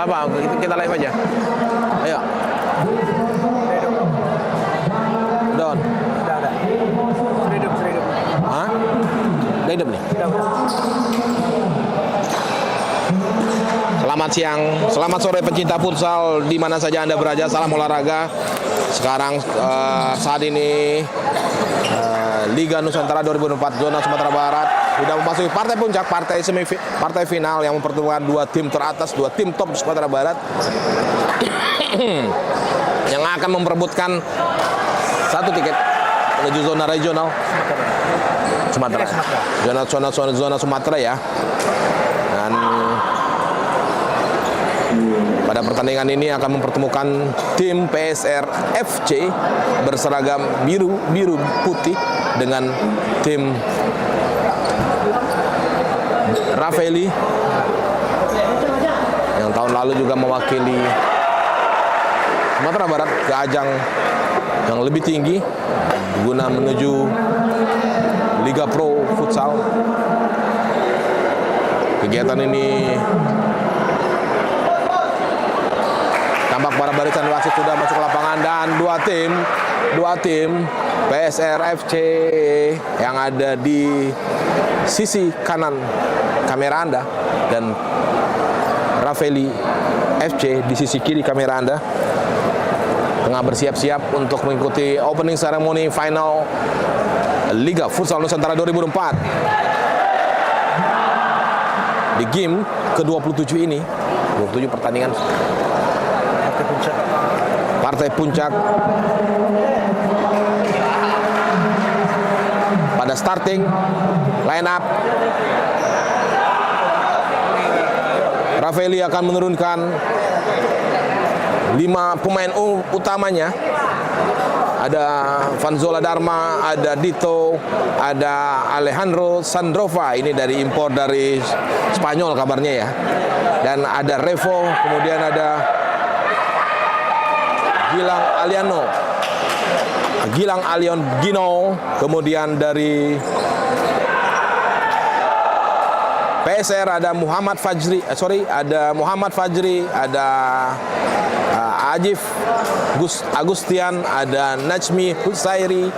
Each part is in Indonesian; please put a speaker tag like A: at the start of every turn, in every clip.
A: apa? Kita live aja. Ayo. Don.
B: Udah. Hidup.
A: Hah? Udah hidup nih? Selamat siang, selamat sore pencinta futsal di mana saja Anda berada. Salam olahraga. Sekarang saat ini Liga Nusantara 2004 zona Sumatera Barat sudah memasuki partai puncak, partai final yang mempertemukan dua tim teratas, dua tim top Sumatera Barat yang akan memperebutkan satu tiket menuju zona regional Sumatera. Zona Sumatera ya. Dan pada pertandingan ini akan mempertemukan tim PSR FC berseragam biru putih dengan tim Rafaeli yang tahun lalu juga mewakili Sumatera Barat ke ajang yang lebih tinggi guna menuju Liga Pro Futsal. Kegiatan ini tampak para barisan wasit sudah masuk ke lapangan dan dua tim PSR FC yang ada di sisi kanan kamera Anda dan Rafaeli FC di sisi kiri kamera Anda tengah bersiap-siap untuk mengikuti opening ceremony final Liga Futsal Nusantara 2004. Di game ke-27 ini, 27 pertandingan partai puncak. Pada starting line up, Rafaeli akan menurunkan 5 pemain utamanya. Ada Vanzola Dharma, ada Dito, ada Alejandro Sandrova, ini dari impor dari Spanyol kabarnya ya. Dan ada Revo, kemudian ada Gilang Alion Gino, kemudian dari PSR ada Muhammad Fajri, ada Ajif Agustian, ada Najmi Husairi,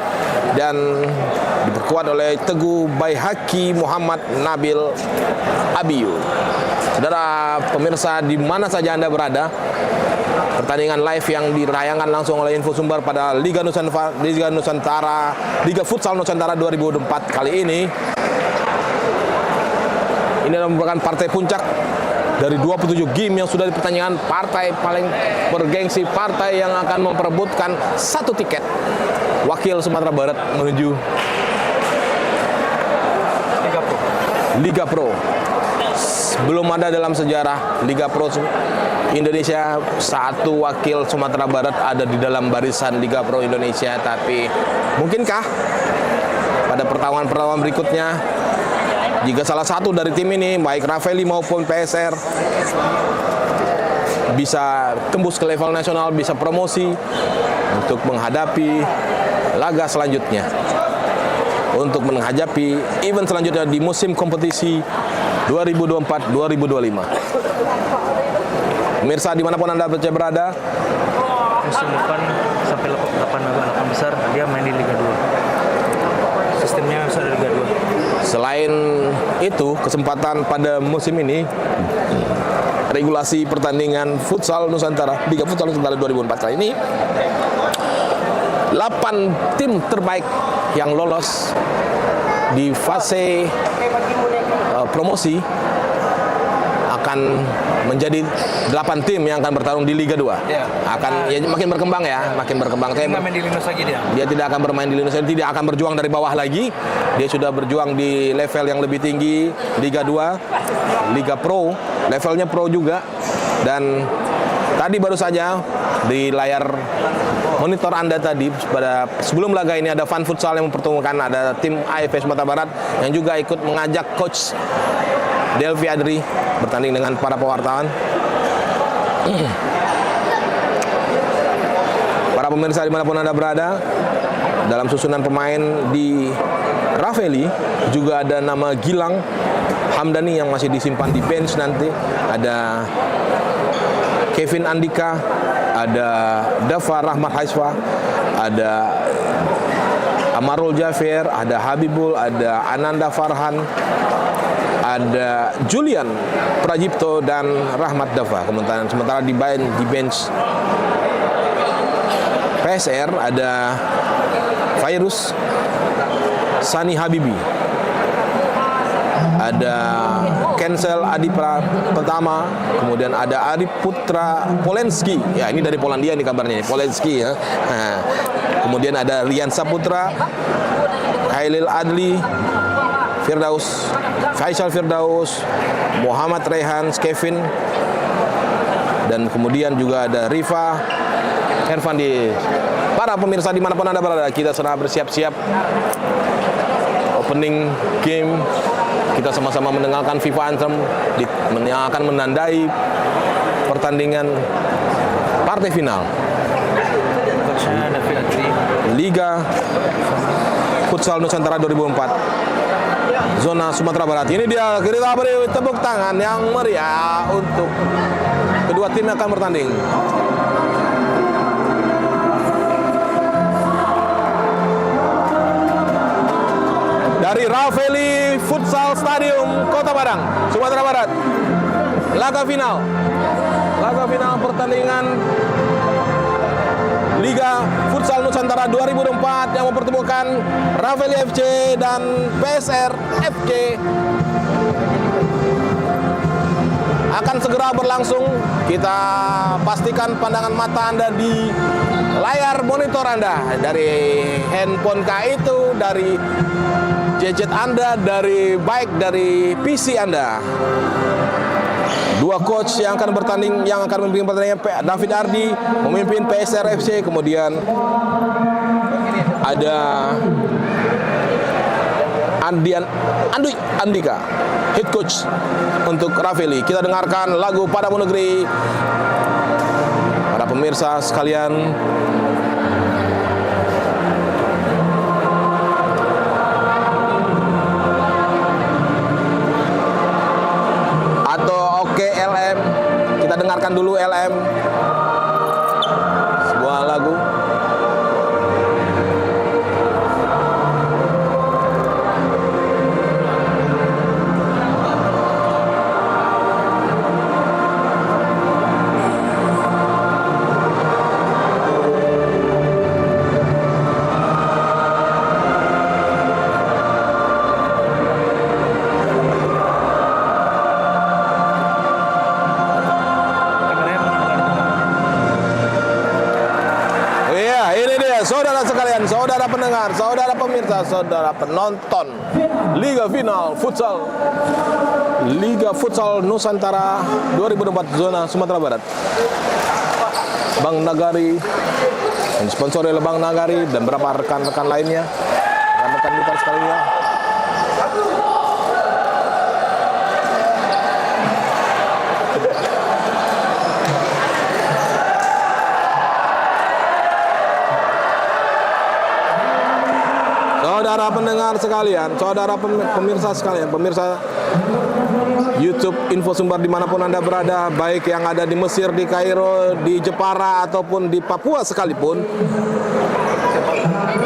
A: dan diperkuat oleh Teguh Baihaki Muhammad Nabil Abiyu. Saudara pemirsa di mana saja Anda berada, pertandingan live yang dirayangkan langsung oleh Info Sumber pada Liga Futsal Nusantara 2004 kali ini. Ini adalah merupakan partai puncak dari 27 game yang sudah dipertandingkan, partai paling bergengsi, partai yang akan memperebutkan satu tiket wakil Sumatera Barat menuju Liga Pro. Belum ada dalam sejarah Liga Pro Indonesia satu wakil Sumatera Barat ada di dalam barisan Liga Pro Indonesia. Tapi mungkinkah pada pertarungan berikutnya jika salah satu dari tim ini, baik Rafaeli maupun PSR, bisa tembus ke level nasional, bisa promosi untuk menghadapi laga selanjutnya, untuk menghadapi event selanjutnya di musim kompetisi 2024-2025. Pemirsa dimanapun Anda berada,
B: musim depan sampai 8 besar dia main di Liga 2. Sistemnya sudah Liga 2.
A: Selain itu, kesempatan pada musim ini regulasi pertandingan futsal Nusantara, Liga Futsal Nusantara 2004 kali ini 8 tim terbaik yang lolos di fase promosi akan menjadi 8 tim yang akan bertarung di Liga 2. Ya. Akan ya, makin berkembang.
B: Main di Linus lagi
A: dia tidak akan bermain di Linus, tidak akan berjuang dari bawah lagi. Dia sudah berjuang di level yang lebih tinggi, Liga 2, Liga Pro, levelnya pro juga. Dan tadi baru saja di layar monitor Anda tadi pada sebelum laga ini ada Fun Futsal yang mempertemukan ada tim AFF Sumatera Barat yang juga ikut mengajak coach Delvi Adri bertanding dengan para pewartawan. Para pemirsa dimanapun Anda berada, dalam susunan pemain di Rafaeli juga ada nama Gilang Hamdani yang masih disimpan di bench nanti. Ada Kevin Andika, ada Dava Rahmat Haisfa, ada Amarul Jafer, ada Habibul, ada Ananda Farhan, ada Julian Prajipto dan Rahmat Dava. Sementara di bench PSR ada Virus Sani Habibi, ada Kensel Adipra pertama, kemudian ada Arif Putra Polenski. Ya, ini dari Polandia ini kabarnya, Polenski ya. Kemudian ada Rian Saputra, Khailil Adli, Faisal Firdaus, Muhammad Rehan, Kevin, dan kemudian juga ada Rifa Herfandi. Para pemirsa dimanapun Anda berada, kita sedang bersiap-siap opening game. Kita sama-sama mendengarkan FIFA Anthem yang akan menandai pertandingan partai final Liga Futsal Nusantara 2004 zona Sumatera Barat. Ini dia, kita beri tepuk tangan yang meriah untuk kedua tim yang akan bertanding. Dari Rafeli Futsal Stadium Kota Padang, Sumatera Barat. Laga final pertandingan Liga Futsal Nusantara 2004 yang mempertemukan Rafeli FC dan PSR FC akan segera berlangsung. Kita pastikan pandangan mata Anda di layar monitor Anda, dari handphone itu, dari gadget Anda, dari PC Anda. Dua coach yang akan bertanding, yang akan memimpin pertandingan, David Ardi memimpin PSR FC, kemudian ada Andika, head coach untuk Rafeli. Kita dengarkan lagu Padamu Negeri. Para pemirsa sekalian, LM, kita dengarkan dulu LM, sebuah lagu. Saudara sekalian, saudara pendengar, saudara pemirsa, saudara penonton Liga Final Futsal Liga Futsal Nusantara 2004 zona Sumatera Barat. Bang Nagari, disponsori oleh Bang Nagari dan beberapa rekan-rekan lainnya, rekan-rekan kita sekalian. Saudara pendengar sekalian, saudara pemirsa sekalian, pemirsa YouTube Info Sumbar dimanapun Anda berada, baik yang ada di Mesir, di Kairo, di Jepara, ataupun di Papua sekalipun,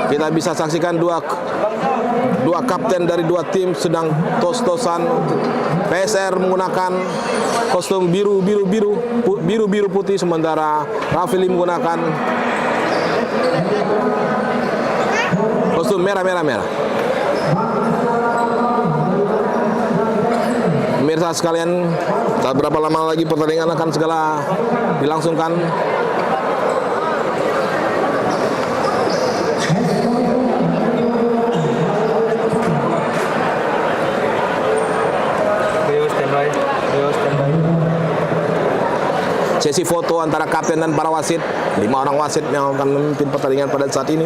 A: kita bisa saksikan dua kapten dari dua tim sedang tos-tosan. PSR menggunakan kostum biru putih, sementara Rafeli menggunakan kostum merah. Pemirsa sekalian, tak berapa lama lagi pertandingan akan segera dilangsungkan. Sesi foto antara kapten dan para wasit, 5 orang wasit yang akan memimpin pertandingan pada saat ini.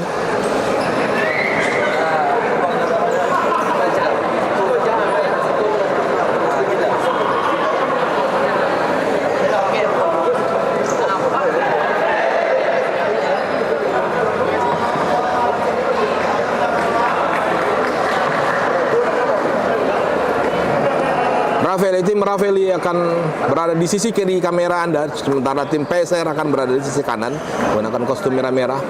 A: Tim Ravelli akan berada di sisi kiri kamera Anda, sementara tim PSR akan berada di sisi kanan menggunakan kostum merah-merah.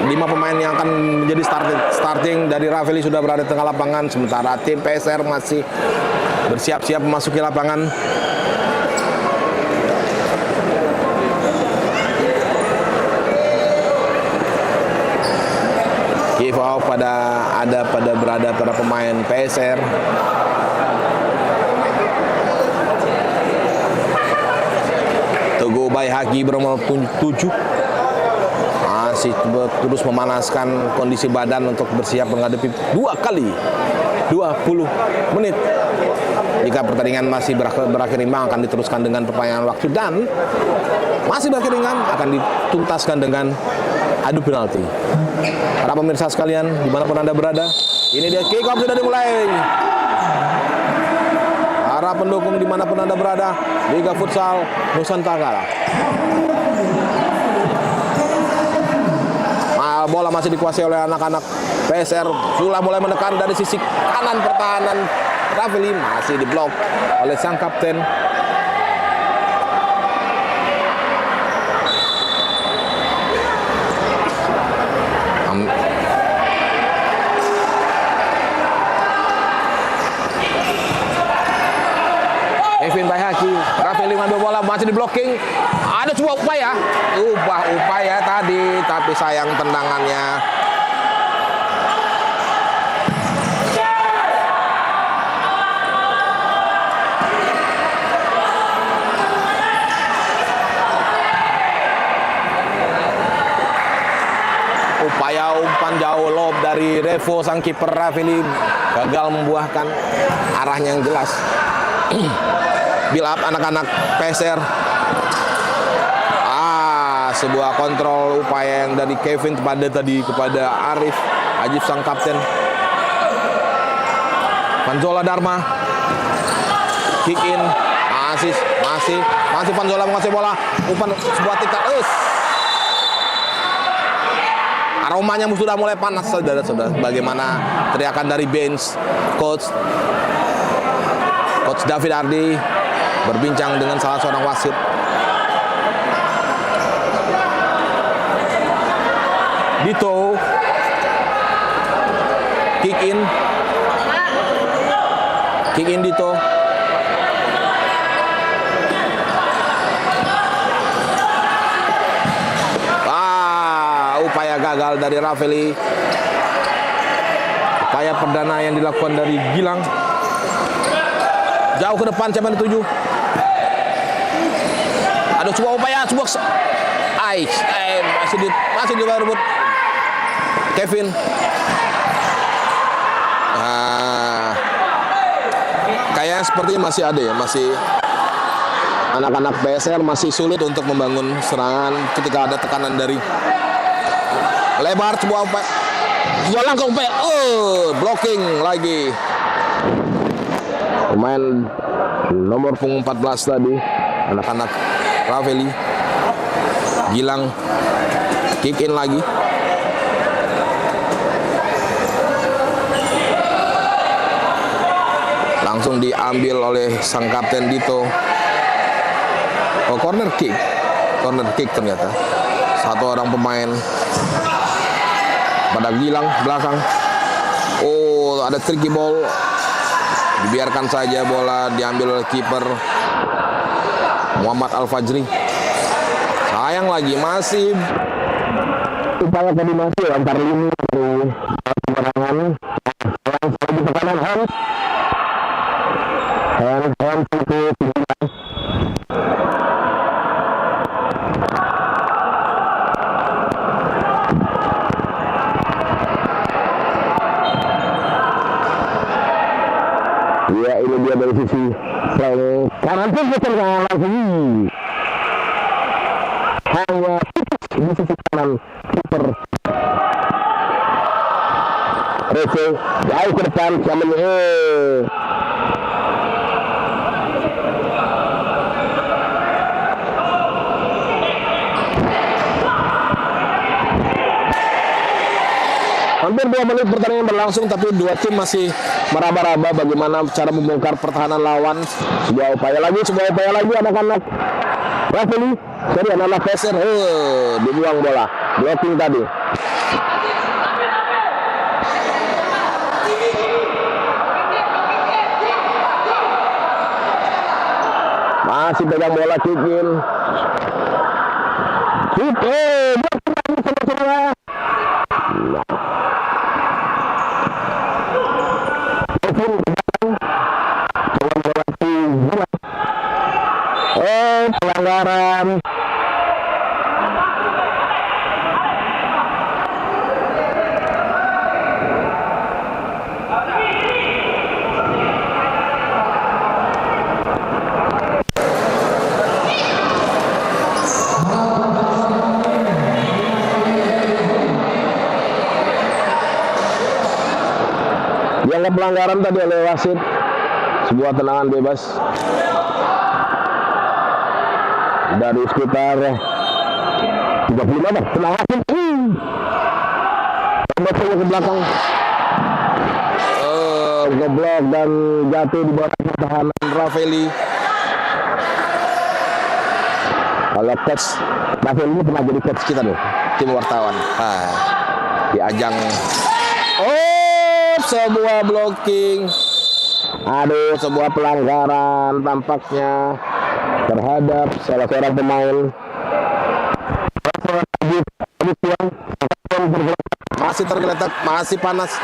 A: Lima pemain yang akan menjadi starting dari Ravelli sudah berada di tengah lapangan, sementara tim PSR masih bersiap-siap memasuki lapangan. Give off berada pada pemain PSR. Togo Baihaqi bernomor 7 masih terus memanaskan kondisi badan untuk bersiap menghadapi 2 kali 20 menit. Jika pertandingan masih berakhir imbang akan diteruskan dengan perpanjangan waktu, dan masih berakhir imbang akan dituntaskan dengan adu penalti. Para pemirsa sekalian, dimanapun Anda berada, ini dia kick off sudah dimulai. Para pendukung dimanapun Anda berada, Liga Futsal Nusantara. Bola masih dikuasai oleh anak-anak PSR. Sudah mulai menekan dari sisi kanan pertahanan. Ravelli masih diblok oleh sang kapten. Kevin Baihaqi, Ravelli mengambil bola, masih di blocking. Ada sebuah upaya tadi, tapi sayang tendangannya. Upaya umpan jauh lob dari Revo, sang kiper Ravelli, gagal membuahkan arahnya yang jelas. Build up anak-anak PSR. Sebuah kontrol upaya yang dari Kevin kepada Arif Ajif, sang kapten. Vanzola Dharma kick in, masih Vanzola menguasai bola, umpan sebuah tikat. Aromanya sudah mulai panas, saudara-saudara. Bagaimana teriakan dari bench coach David Ardi berbincang dengan salah seorang wasit. Dito kick in Dito. Upaya gagal dari Ravelli. Upaya perdana yang dilakukan dari Gilang. Jauh ke depan, siapa yang dituju? Ada sebuah upaya, masih direbut Kevin. Kayaknya sepertinya masih ada ya, anak-anak PSR masih sulit untuk membangun serangan ketika ada tekanan dari lebar. Sebuah upaya, langkah upaya, blocking lagi. Pemain nomor punggung 14 tadi, anak-anak Ravelli. Gilang kick in lagi. Langsung diambil oleh sang kapten Dito. Corner kick ternyata. Satu orang pemain pada Gilang belakang. Ada tricky ball. Dibiarkan saja bola diambil oleh kiper Muhammad Al-Fajri. Sayang lagi, masih upaya koordinasi antar lini dari perangan. Di tekanan Hans itu
C: dari sisi kanan pun bertengah lagi. Hanya di sisi kanan kiper Revo jauh ke depan namanya
A: hampir 2 menit pertandingan berlangsung, tapi dua tim masih meraba-raba bagaimana cara membongkar pertahanan lawan.
C: sebuah upaya lagi anak-anak Rafeli sorry anak-anak Peser dibuang bola blocking tadi. Masih pegang bola Kikin. Pelanggaran. Dianggap pelanggaran tadi oleh wasit. Sebuah tendangan bebas dari sekitar 35 meter. Tendangan ke belakang, ngeblok dan jatuh di bawah pertahanan
A: Rafeli.
C: Kalau coach Rafeli ini pernah jadi coach kita nih,
A: Tim wartawan di ajang. Sebuah blocking.
C: Aduh, sebuah pelanggaran tampaknya terhadap salah seorang pemain.
A: Masih tergeletak, masih panas.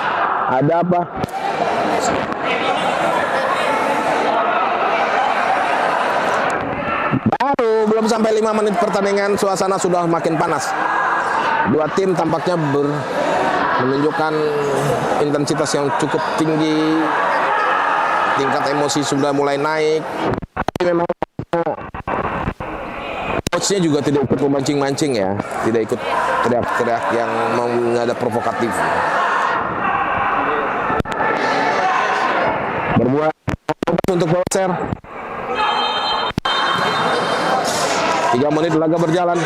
C: Ada apa?
A: Baru belum sampai 5 menit pertandingan, suasana sudah makin panas. Dua tim tampaknya menunjukkan intensitas yang cukup tinggi. Tingkat emosi sudah mulai naik. Memang coachnya juga tidak ikut memancing-mancing ya, tidak ikut teriak-teriak yang menghadap provokatif.
C: Berbuat
A: Untuk Peser 3 menit laga berjalan.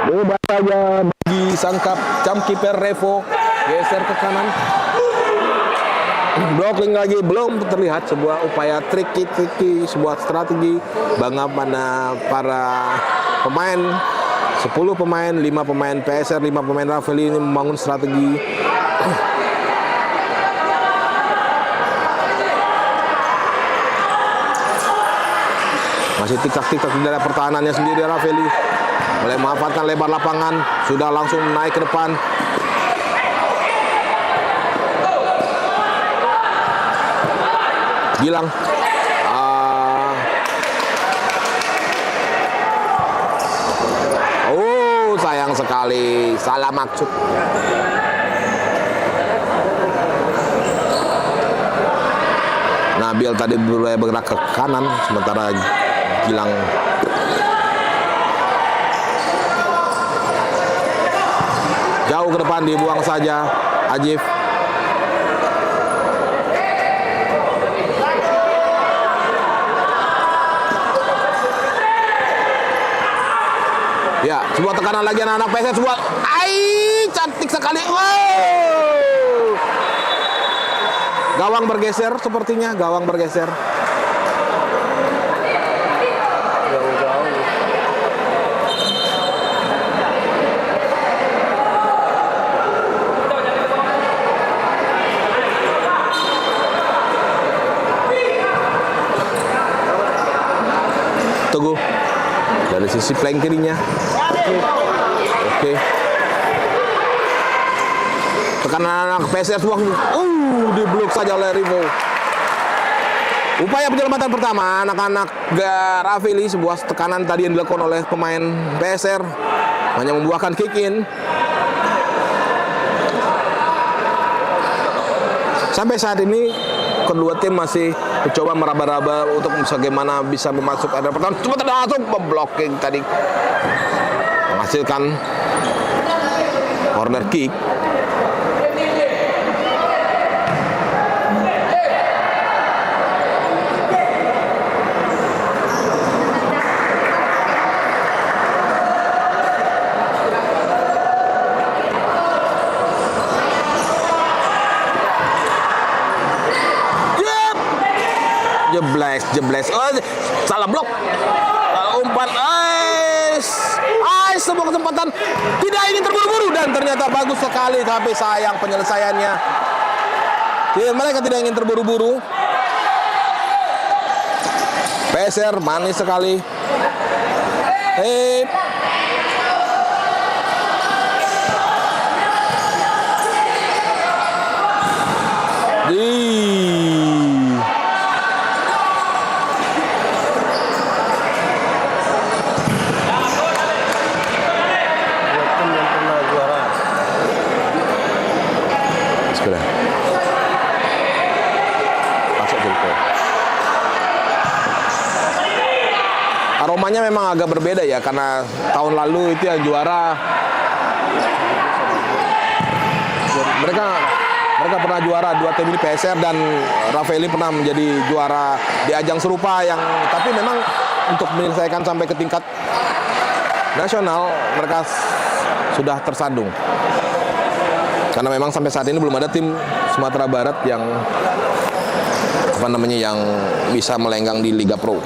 C: bebas saja.
A: Disangkap jam kiper Revo, geser ke kanan. Blocking lagi, belum terlihat sebuah upaya tricky, sebuah strategi bagaimana para pemain 10 pemain, 5 pemain PSR, 5 pemain Rafeli ini membangun strategi. Masih tiktak-tiktak di daerah pertahanannya sendiri Rafeli. Mulai memanfaatkan lebar lapangan, sudah langsung naik ke depan. Gilang. Sayang sekali, salah maksud. Nabil tadi bergerak ke kanan, sementara Gilang jauh ke depan, dibuang saja Ajif. Ya, sebuah tekanan lagi anak-anak PSS, sebuah cantik sekali. Wow. Gawang bergeser sepertinya, gawang bergeser. Teguh dari sisi flank kirinya. Oke. Tekanan anak PSS, diblok saja oleh Rivo. Upaya penyelamatan pertama anak-anak Rafeli, sebuah tekanan tadi yang dilakukan oleh pemain PSR hanya membuahkan kick in. Sampai saat ini kedua tim masih Coba meraba-raba untuk bagaimana bisa memasuk area pertahanan. Cuma langsung blocking tadi menghasilkan corner kick. Jebles. Oh, salah blok. Umpan. Sebuah kesempatan tidak ingin terburu-buru dan ternyata bagus sekali tapi sayang penyelesaiannya. Mereka tidak ingin terburu-buru. PSR manis sekali. Aromanya memang agak berbeda ya, karena tahun lalu itu yang juara mereka pernah juara 2 tim ini, PSR dan Rafaeli pernah menjadi juara di ajang serupa yang tapi memang untuk menyelesaikan sampai ke tingkat nasional mereka sudah tersandung. Karena memang sampai saat ini belum ada tim Sumatera Barat yang yang bisa melenggang di Liga Pro.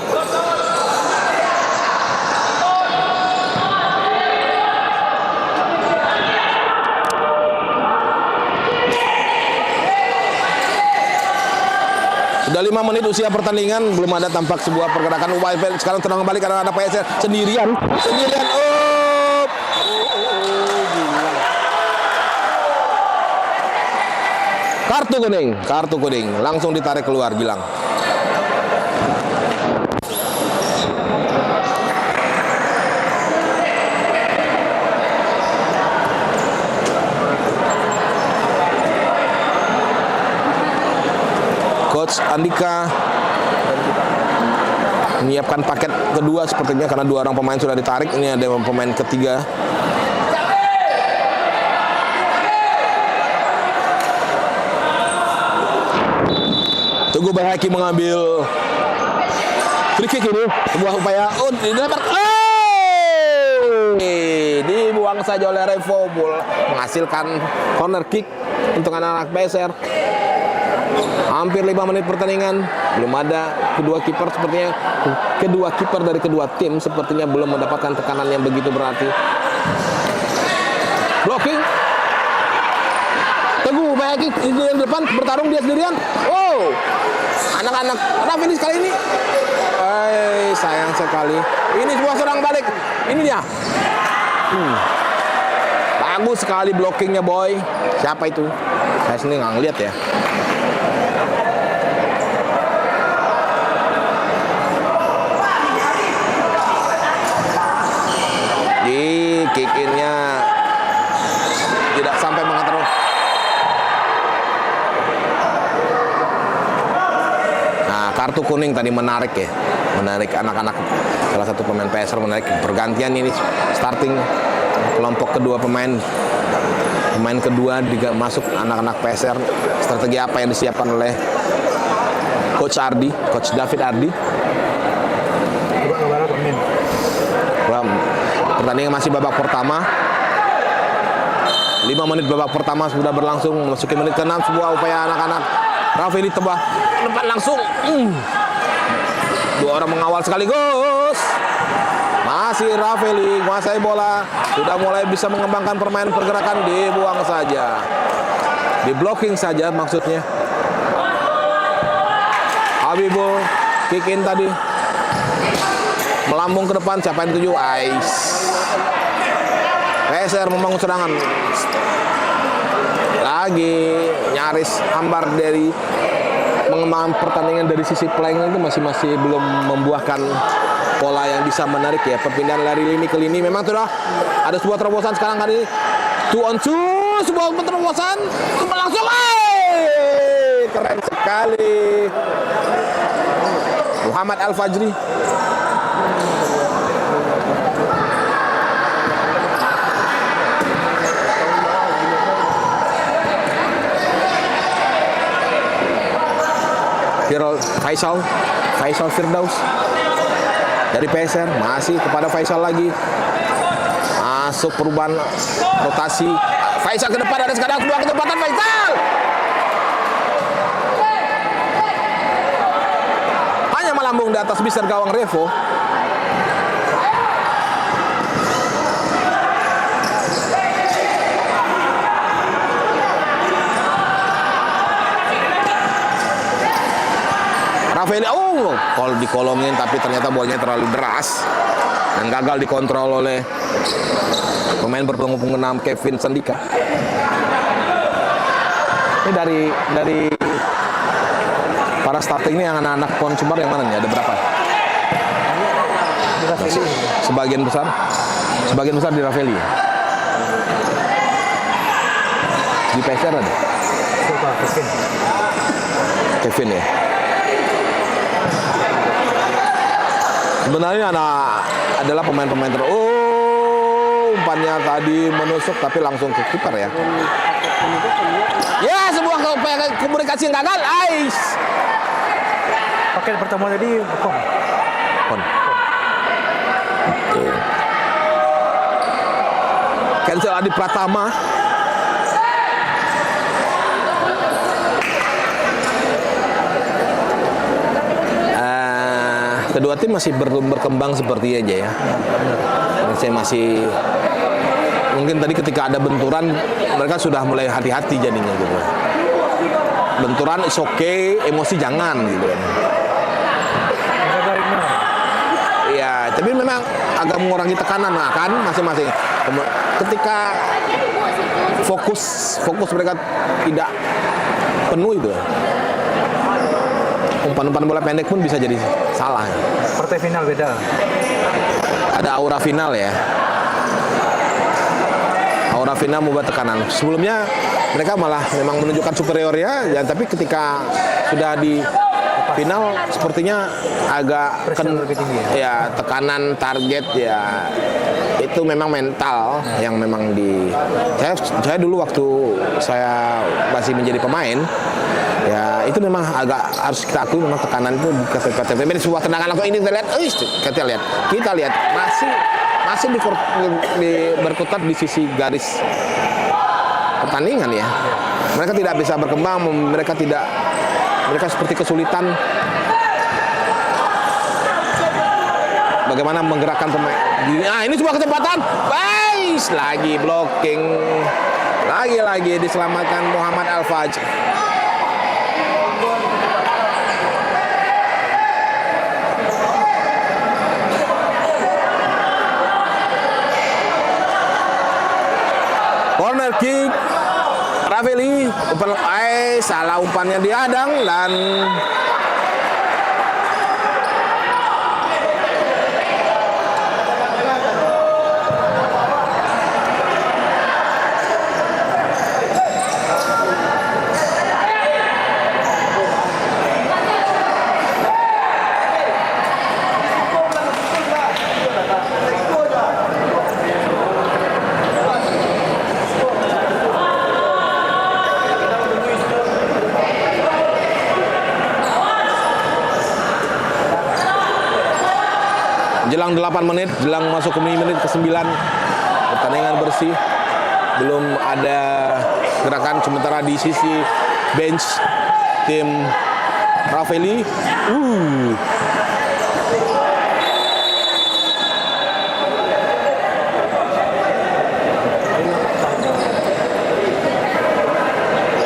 A: Sudah 5 menit usia pertandingan, belum ada tampak sebuah pergerakan. Sekarang tenang kembali karena ada PSR sendirian. Kartu kuning, langsung ditarik keluar Gilang. Coach Andika menyiapkan paket kedua sepertinya karena 2 orang pemain sudah ditarik. Ini ada pemain ketiga. Teguh Bayhaki mengambil free kick ini. Sebuah upaya dibuang saja oleh Revo, menghasilkan corner kick untuk anak-anak PSR. Hampir 5 menit pertandingan, belum ada kedua kiper dari kedua tim sepertinya belum mendapatkan tekanan yang begitu berarti. Blocking. Teguh Bayhaki di depan bertarung dia sendirian. Anak-anak Rafaeli kali ini. Sayang sekali. Ini sebuah serang balik. Ini dia. Bagus sekali blockingnya boy. Siapa itu? Saya sendiri nggak ngeliat ya. Di kick in-nya tidak sampai mengantar. Nah, kartu kuning tadi menarik anak-anak salah satu pemain PSR menarik pergantian ini starting kelompok kedua pemain kedua masuk anak-anak PSR. Strategi apa yang disiapkan oleh Coach David Ardi? Pertandingan masih babak pertama. 5 menit babak pertama sudah berlangsung, memasuki menit ke-6. Sebuah upaya anak-anak Rafaeli tebah tempat langsung. 2 orang mengawal sekaligus. Masih Rafaeli menguasai bola, sudah mulai bisa mengembangkan permainan pergerakan, dibuang saja. Di blocking saja maksudnya. Habibul kick in tadi. Melambung ke depan, siapa yang dituju? PSR membangun serangan. Lagi nyaris hambar dari mengembangkan pertandingan dari sisi playing itu masih belum membuahkan pola yang bisa menarik ya. Perpindahan dari lini ke lini memang sudah ada sebuah terobosan sekarang kali ini. 2 on 2, sebuah terobosan langsung. Keren sekali. Muhammad Al-Fajri. Faisal Firdaus dari PSR, masih kepada Faisal lagi. Masuk perubahan rotasi. Faisal ke depan, ada sekarang kedua kesempatan Faisal. Hanya melambung di atas bisar gawang Revo. Rafaeli, kalau dikolongin tapi ternyata bolanya terlalu deras dan gagal dikontrol oleh pemain berpunggung 6 Kevin Sandika. Ini dari para starting ini yang anak-anak Pohon Sumbar yang mana nih? Ada berapa? Sebagian besar di Rafaeli. Di PSR ada? Kevin ya. Sebenarnya adalah pemain-pemain umpannya tadi menusuk tapi langsung ke kiper ya. Ya, sebuah komunikasi yang gagal.
B: Pakai pertemuan tadi
A: Pon. Cancel Adi Pratama. Kedua tim masih berkembang seperti aja ya. Saya masih mungkin tadi ketika ada benturan mereka sudah mulai hati-hati jadinya gitu. Benturan is okay, emosi jangan gitu. Ya, tapi memang agak mengurangi tekanan kan masing-masing. Ketika fokus mereka tidak penuh itu. Umpan-umpan bola pendek pun bisa jadi salah.
B: Partai final beda.
A: Ada aura final ya. Aura final membuat tekanan. Sebelumnya mereka malah memang menunjukkan superior ya, tapi ketika sudah di final sepertinya agak
B: lebih tinggi
A: ya, tekanan target ya. Itu memang mental yang memang saya dulu waktu saya masih menjadi pemain ya, itu memang agak harus kita akui memang tekanan itu di sebuah tendangan langsung ini kita lihat masih berkutat di sisi garis pertandingan ya. Mereka tidak bisa berkembang, mereka seperti kesulitan bagaimana menggerakkan pemain. Ini sebuah kesempatan. Lagi blocking. Lagi diselamatkan Muhammad Al-Fajri. Corner kick. Rafaeli salah umpannya dihadang dan jelang 8 menit, jelang masuk ke menit ke-9 pertandingan bersih, belum ada gerakan. Sementara di sisi bench tim Rafaeli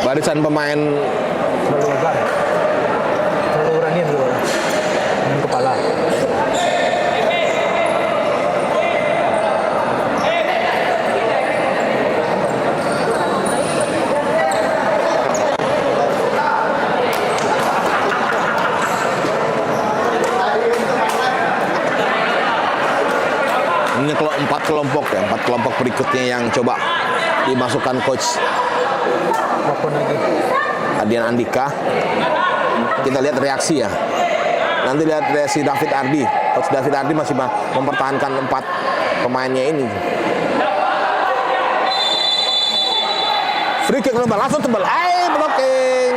A: barisan pemain
B: terlalu urangin dulu dengan kepala.
A: ini empat kelompok berikutnya yang coba dimasukkan coach
B: Maupun lagi
A: Adian Andika. Kita lihat reaksi ya. Nanti lihat si David Ardi. Coach David Ardi masih mempertahankan 4 pemainnya ini. Free kick langsung tebal. Hai, blocking.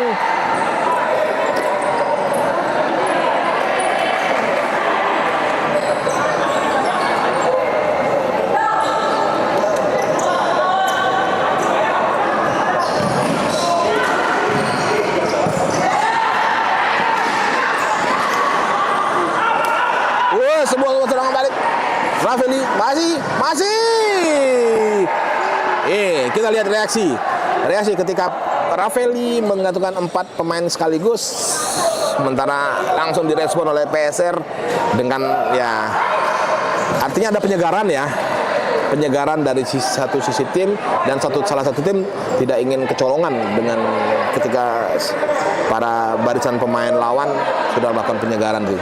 A: Sebuah serangan balik. Rafeli masih. Kita lihat reaksi ketika Rafeli menggantungkan 4 pemain sekaligus, sementara langsung direspon oleh PSR dengan ya, artinya ada penyegaran dari satu sisi tim, dan salah satu tim tidak ingin kecolongan dengan ketika para barisan pemain lawan sudah melakukan penyegaran sih.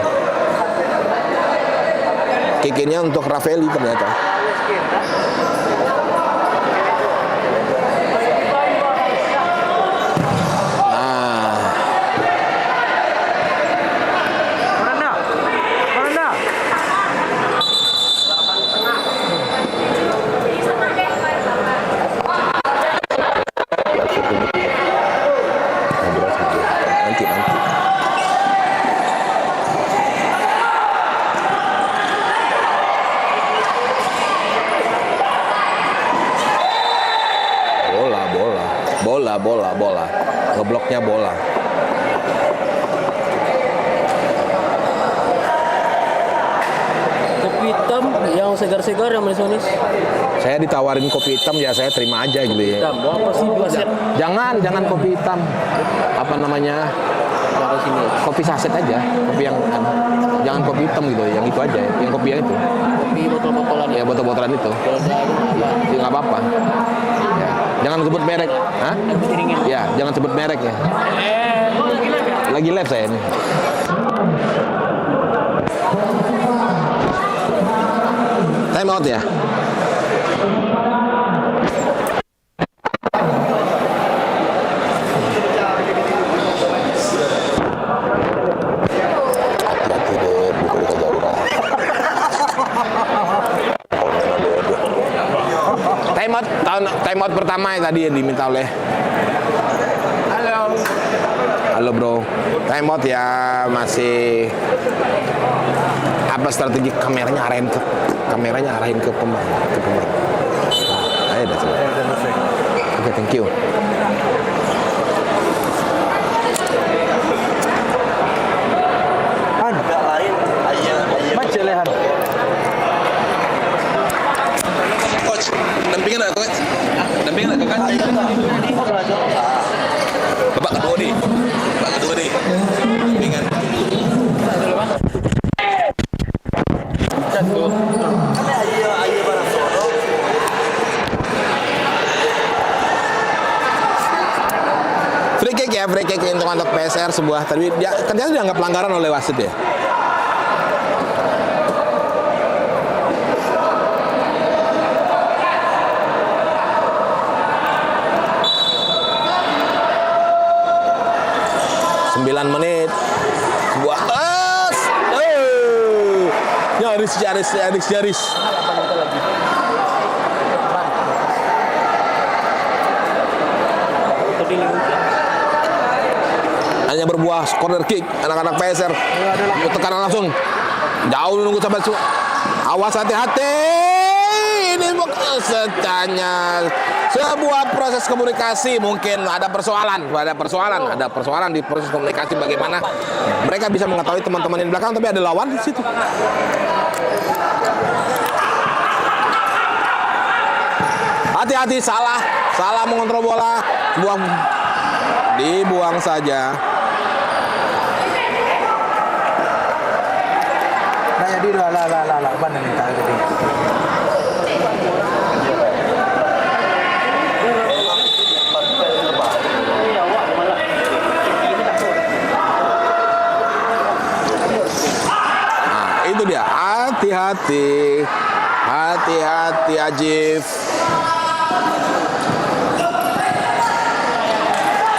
A: Kick-nya untuk Rafeli ternyata. Bola. Ngebloknya bola.
D: Kopi hitam yang segar-segar, yang manis-manis.
A: Saya ditawarin kopi hitam, ya saya terima aja gitu ya.
D: Hitam, mau apa sih 2 set?
A: Jangan kopi hitam. Apa namanya?
D: Dari sini.
A: Kopi saset aja. Kopi yang jangan kopi hitam gitu, yang itu aja, yang kopi yang itu.
D: Kopi botol-botolan
A: Ya, botol-botolan itu.
D: Kalau ada apa?
A: Ya nggak apa-apa. Ya. Jangan sebut merek. Hah? Ya, jangan sebut merek ya. Lagi live saya ini. Time out ya. Time out pertama yang tadi yang diminta oleh. Halo bro. Time out ya, masih apa strategi kameranya arahin ke pemain. Ayo dah. Oke, thank you.
B: Macam lehan.
A: Coach, dampingin nggak coach? Dampingin nggak coach? Babak kedua nih. Dampingan. Free kick untuk PSR sebuah tadi dia ternyata dianggap pelanggaran oleh wasit ya. Menit sebuah nyaris. Hanya berbuah corner kick anak-anak PSR. Tekanan langsung. Jauh nunggu sampai awas, hati-hati. Ini setanya sebuah proses komunikasi, mungkin ada persoalan di proses komunikasi, bagaimana mereka bisa mengetahui teman-teman di belakang, tapi ada lawan di situ. Hati-hati, salah mengontrol bola, dibuang saja.
B: Nah, jadi lah, mana nih tak ada.
A: Itu dia, hati-hati Ajif.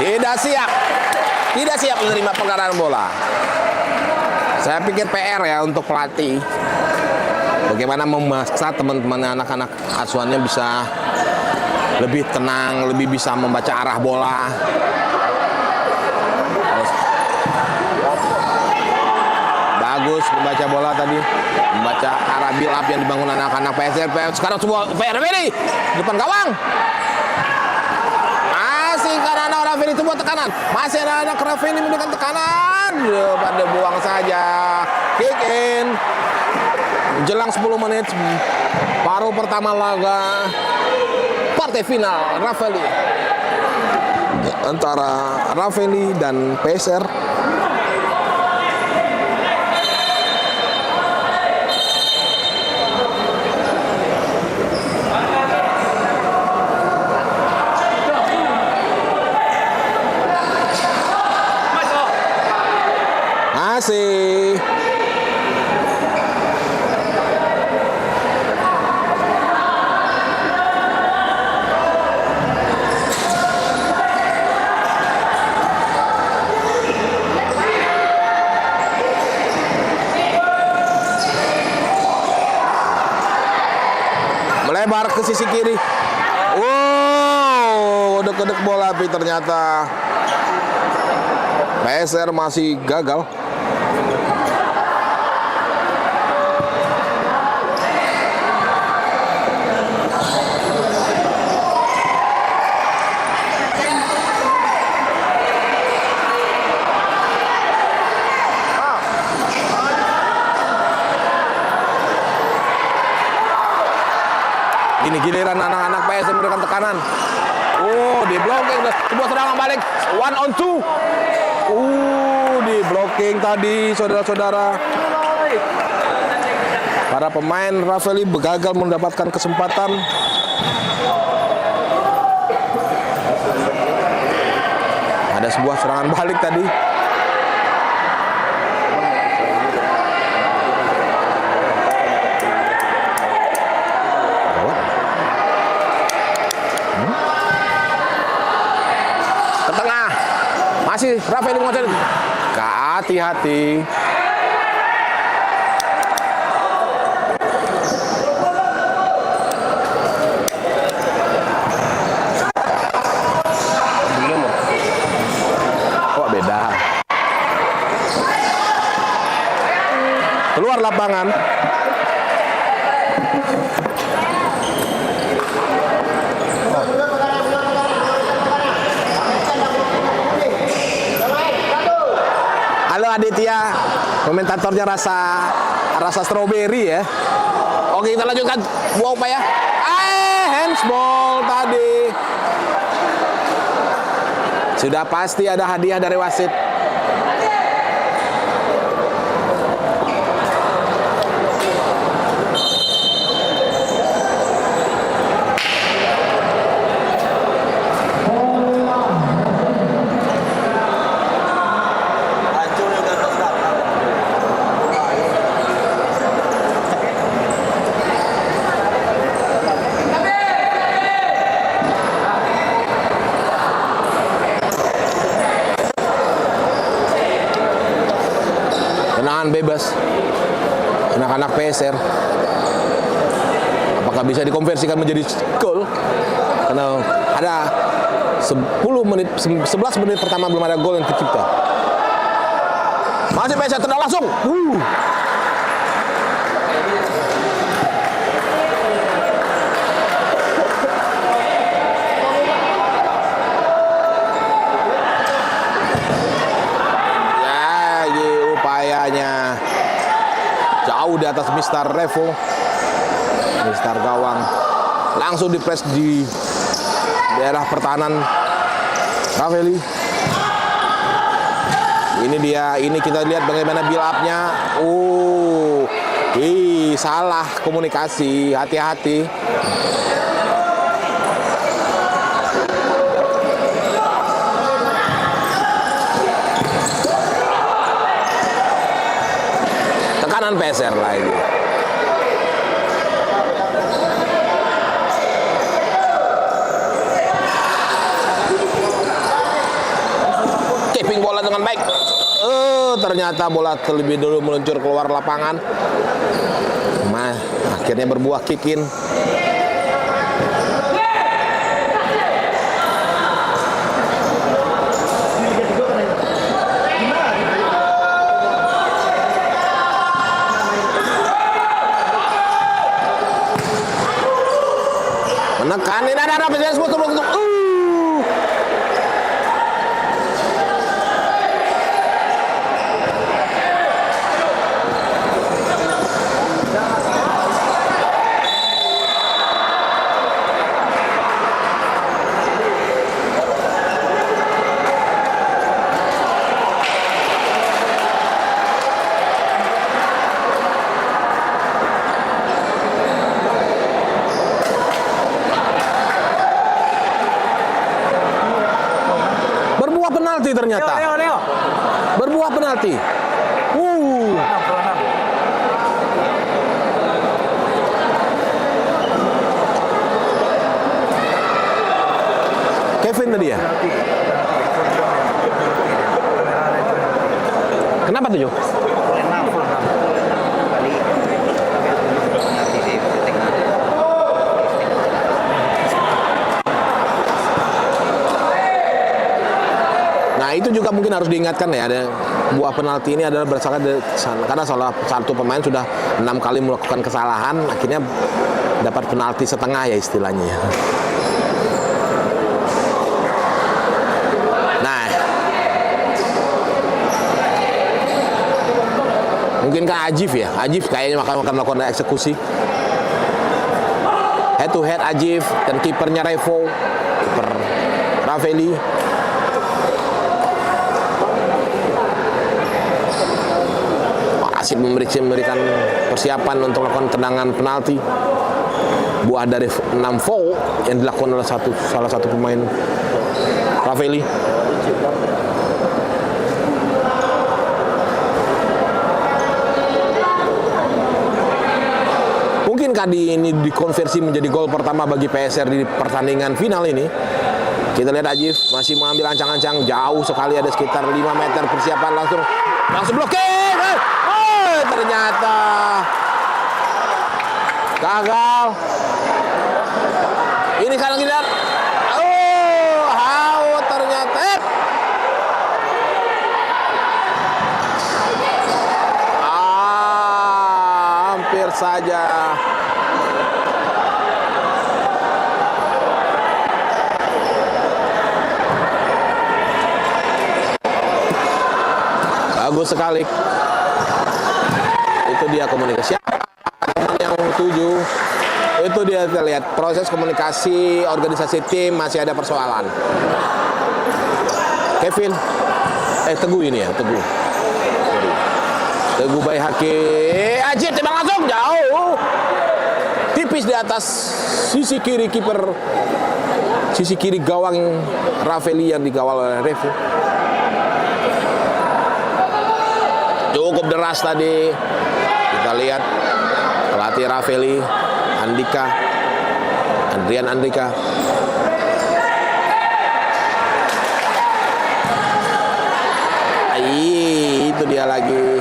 A: Tidak siap menerima pelanggaran bola. Saya pikir PR ya untuk pelatih. Bagaimana memaksa teman-teman anak-anak asuhannya bisa lebih tenang, lebih bisa membaca arah bola. Bagus membaca bola tadi, membaca arah build up yang dibangun anak-anak PSR. Sekarang sebuah PR ini depan gawang. Masih karena anak Raffeni sebuah tekanan. Masih ada anak Raffeni memberikan tekanan. Pada buang saja. Kick in. Jelang 10 menit paruh pertama laga partai final Raffeni antara Raffeni dan PSR. Masih melebar ke sisi kiri. Wow, dek-dek bola tapi ternyata PSR masih gagal. Ini giliran anak-anak PS memberikan tekanan. Di blocking, sebuah serangan balik, 1-on-2. Di blocking tadi, saudara-saudara. Para pemain Raffeni gagal mendapatkan kesempatan. Ada sebuah serangan balik tadi. Masih Raffeni menguasai. Hati-hati. Kok beda? Keluar lapangan. Halo Aditya, komentatornya rasa strawberry ya. Oke, kita lanjutkan buah upaya. Handsball tadi. Sudah pasti ada hadiah dari wasit. Bebas anak-anak PSR, apakah bisa dikonversikan menjadi gol? Karena ada 11 menit pertama belum ada gol yang tercipta. Masih PSR tendang langsung. Jauh di atas Mister Revo, Mister gawang langsung dipres di daerah pertahanan Raffeni. Ini kita lihat bagaimana build up-nya. Salah komunikasi, hati-hati. PSR lagi. Keeping bola dengan baik. ternyata bola terlebih dulu meluncur keluar lapangan. Akhirnya berbuah kick in. Menekan ini ada presiden semua untuk penalti ternyata.
B: Leo.
A: Berbuah penalti. Kevin tadi ya? Kenapa tuh, Jo? Nah, itu juga mungkin harus diingatkan ya, ada buah penalti ini adalah berdasarkan karena salah satu pemain sudah 6 kali melakukan kesalahan, akhirnya dapat penalti setengah ya istilahnya. Nah, mungkinkah Ajif ya? Ajif kayaknya akan melakukan eksekusi. Head to head Ajif dan kipernya Revo, kiper Ravelli. Asik memberikan persiapan untuk melakukan tendangan penalti. Buah dari 6 foul yang dilakukan oleh salah satu pemain Ravelli. Mungkinkah ini dikonversi menjadi gol pertama bagi PSR di pertandingan final ini? Kita lihat Ajif masih mengambil ancang-ancang, jauh sekali, ada sekitar 5 meter persiapan, langsung blokir. Ternyata gagal. Ini sekarang tidak. Ternyata. Hampir saja. Bagus sekali. Itu dia komunikasi yang 7. Itu dia, kita lihat proses komunikasi organisasi tim masih ada persoalan. Kevin Teguh ini ya, Teguh Baihaqi, Ajib tembak langsung jauh, tipis di atas sisi kiri kiper, sisi kiri gawang Ravelli yang digawal oleh Revo. Cukup deras tadi. Kita lihat pelatih Ravelli, Andrian Andika. Itu dia lagi.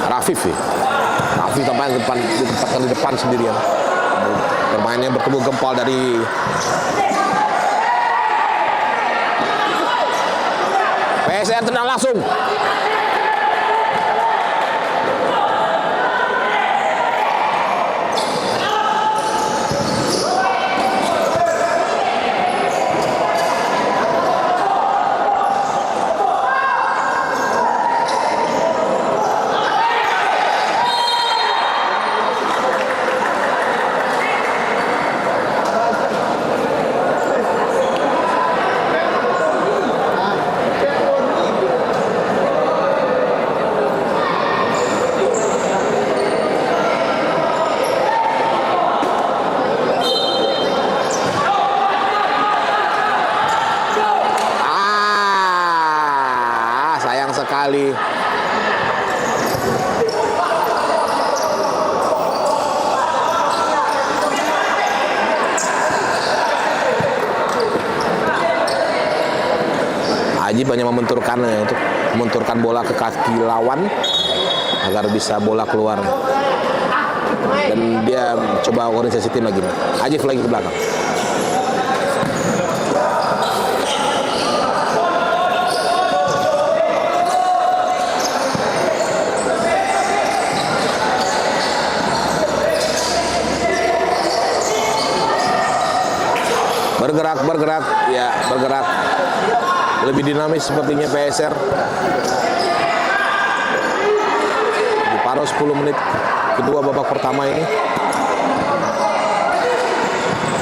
A: Rafif ditempatkan di depan sendirian. Permainnya bertemu gempal dari PSR, tendang langsung. Sekali. Ajib hanya membenturkannya untuk membenturkan bola ke kaki lawan agar bisa bola keluar. Dan dia coba organisasi tim lagi. Ajib lagi ke belakang. Bergerak, ya bergerak. Lebih dinamis sepertinya PSR. Di paruh 10 menit kedua babak pertama ini.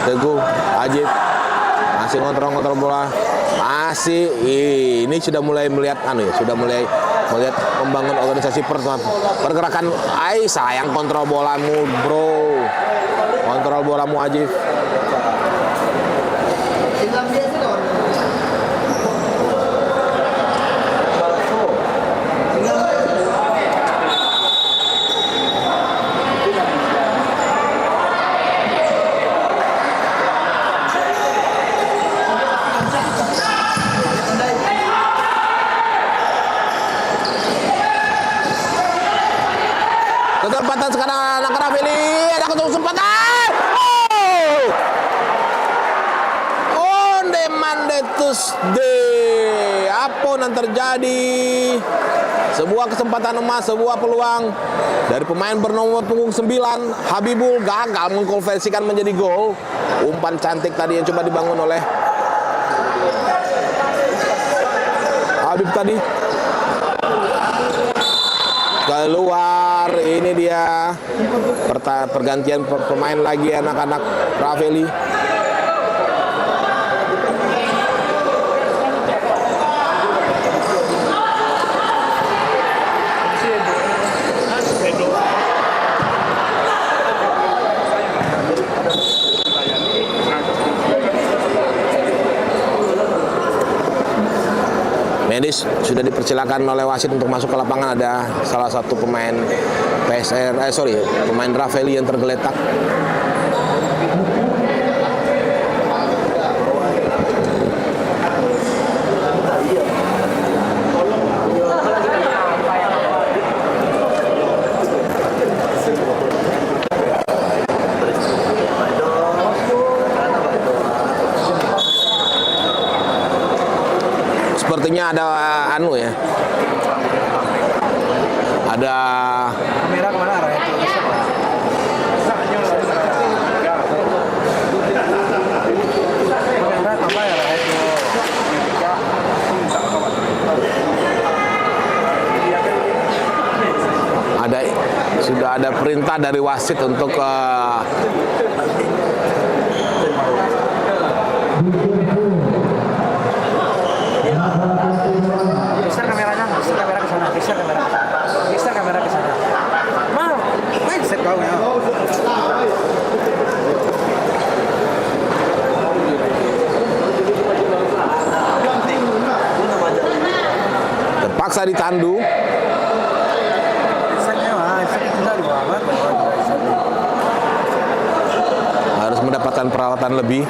A: Teguh, Ajib masih ngontrol bola. Masih ini sudah mulai melihat sudah mulai melihat membangun organisasi pergerakan. Sayang kontrol bolamu, bro. Kontrol bolamu Ajib. Kesempatan sekarang anak Rafeli, ada kesempatan. Onde mandetus de. Apa yang terjadi? Sebuah kesempatan emas, sebuah peluang dari pemain bernomor punggung 9 Habibul gagal mengkonversikan menjadi gol. Umpan cantik tadi yang coba dibangun oleh Habib tadi. Keluar, ini dia pergantian pemain lagi anak-anak Rafeli. Medis sudah dipersilakan oleh wasit untuk masuk ke lapangan. Ada salah satu pemain pemain Rafeli yang tergeletak. Sepertinya ada ada
B: Kamera kemana arah itu? Kamera apa ya arah itu?
A: Sudah ada perintah dari wasit untuk
B: Geser kameranya, geser kamera ke sana, geser kamera ke sana. Mau, set kau ya.
A: terpaksa ditandu. Harus mendapatkan perawatan lebih.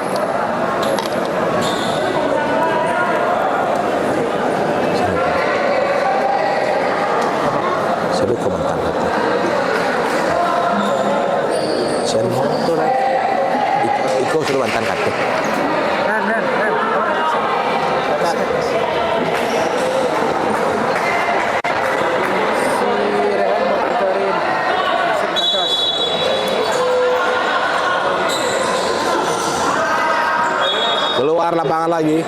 A: Sudah komentar kata. Iko sudah mantan kata. Keluar lapangan lagi.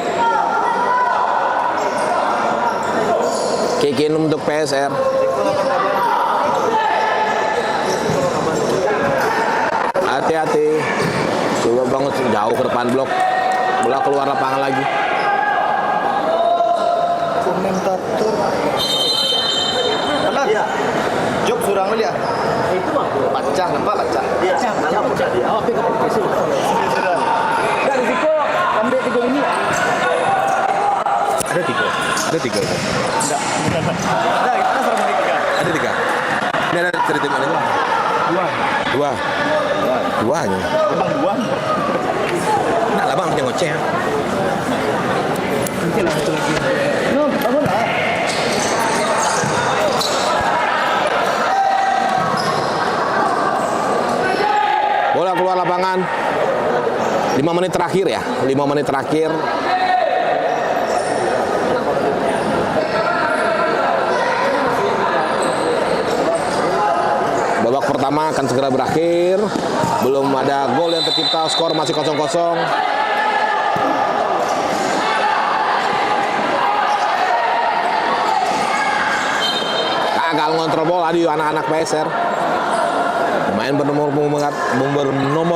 A: Kick in untuk PSR. Hati-hati. Coba banget jauh ke depan blok. Bola keluar lapangan lagi.
B: Komentator. Benar. Ya. Job surang lihat. Itu mah pacah, nampak pacah. Iya. Pacah dia. Awak pikir itu. Dan risiko ambil 3 ini.
A: Ada 3. Ada 3.
B: Enggak. Ada, kita sama 3.
A: Ada 3. Ini ada cerita mana? 2. 2 hanya.
B: Bang 2.
A: Nah, lah bang, jangan ngoceh ya.
B: Nanti lah satu lagi.
A: keputusan. 5 menit terakhir ya, 5 menit terakhir. Babak pertama akan segera berakhir. Belum ada gol yang tercipta, skor masih 0-0. Gagal ngontrol bola di anak-anak PSR. Pemain bernomor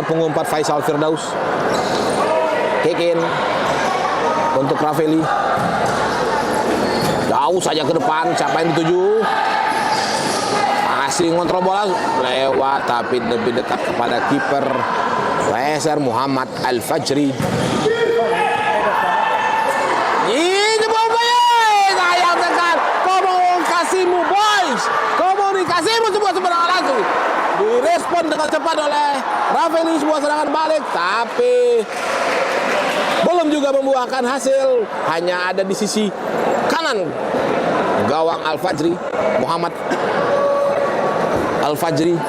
A: punggung 4 Faisal Firdaus. Kick in untuk Ravelli. Jauh saja ke depan, siapa yang dituju? Masih ngontrol bola lewat, tapi lebih dekat kepada kiper PSR Muhammad Al-Fajri. Ini bola, sayang sekali. Komunikasimu boys, komunikasimu sebuah serangan langsung direspon dengan cepat oleh Ravelli, sebuah serangan balik, tapi belum juga membuahkan hasil. Hanya ada di sisi kanan gawang Al-Fajri, Muhammad Al-Fajri.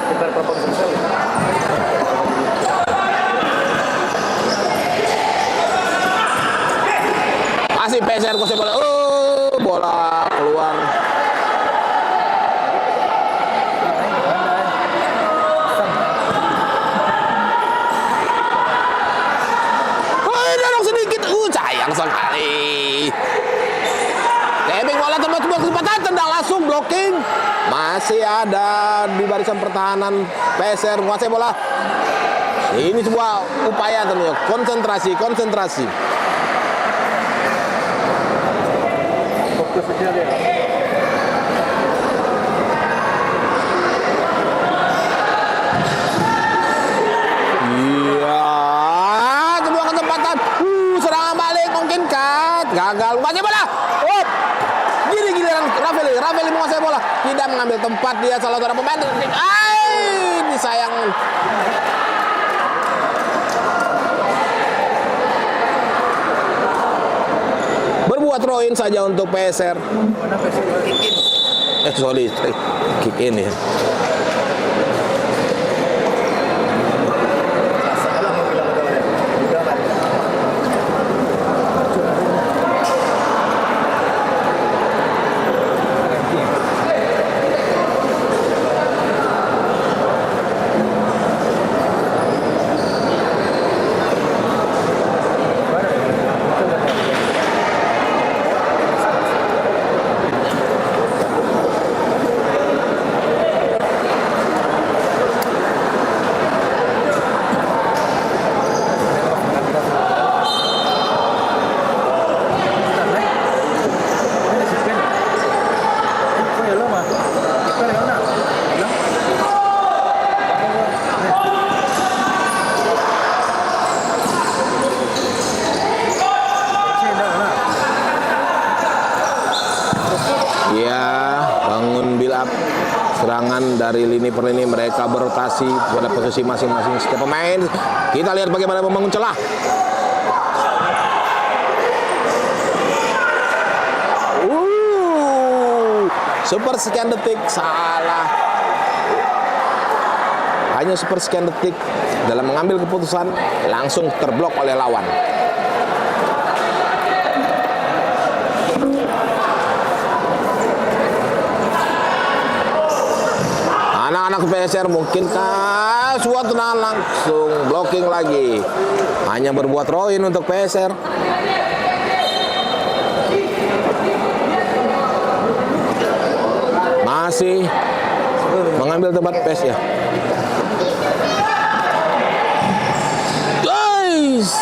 A: Masih PSR kuasai bola. Bola keluar. Dorong sedikit. Sayang sekali. Tebing bola tembak sebuah kesempatan, tendang langsung, blocking. Masih ada di barisan pertahanan PSR menguasai bola. Ini sebuah upaya tentunya, konsentrasi. Iya, sebuah kesempatan. Serangan balik mungkinkah? Gagal menguasai bola. Giliran Ravelli menguasai bola, tidak mengambil tempat dia salah satu pemain. Ini sayang. Berbuat throw in saja untuk PSR. Sorry, kick in ya. Serangan dari lini per lini, mereka berotasi pada posisi masing-masing setiap pemain. Kita lihat bagaimana membangun celah. Sepersekian detik salah. Hanya sepersekian detik dalam mengambil keputusan, langsung terblok oleh lawan. Anak-anak PSR mungkinkah suatu tenang, langsung blocking lagi. Hanya berbuat throw in untuk PSR. Masih mengambil tempat PES ya. Guys.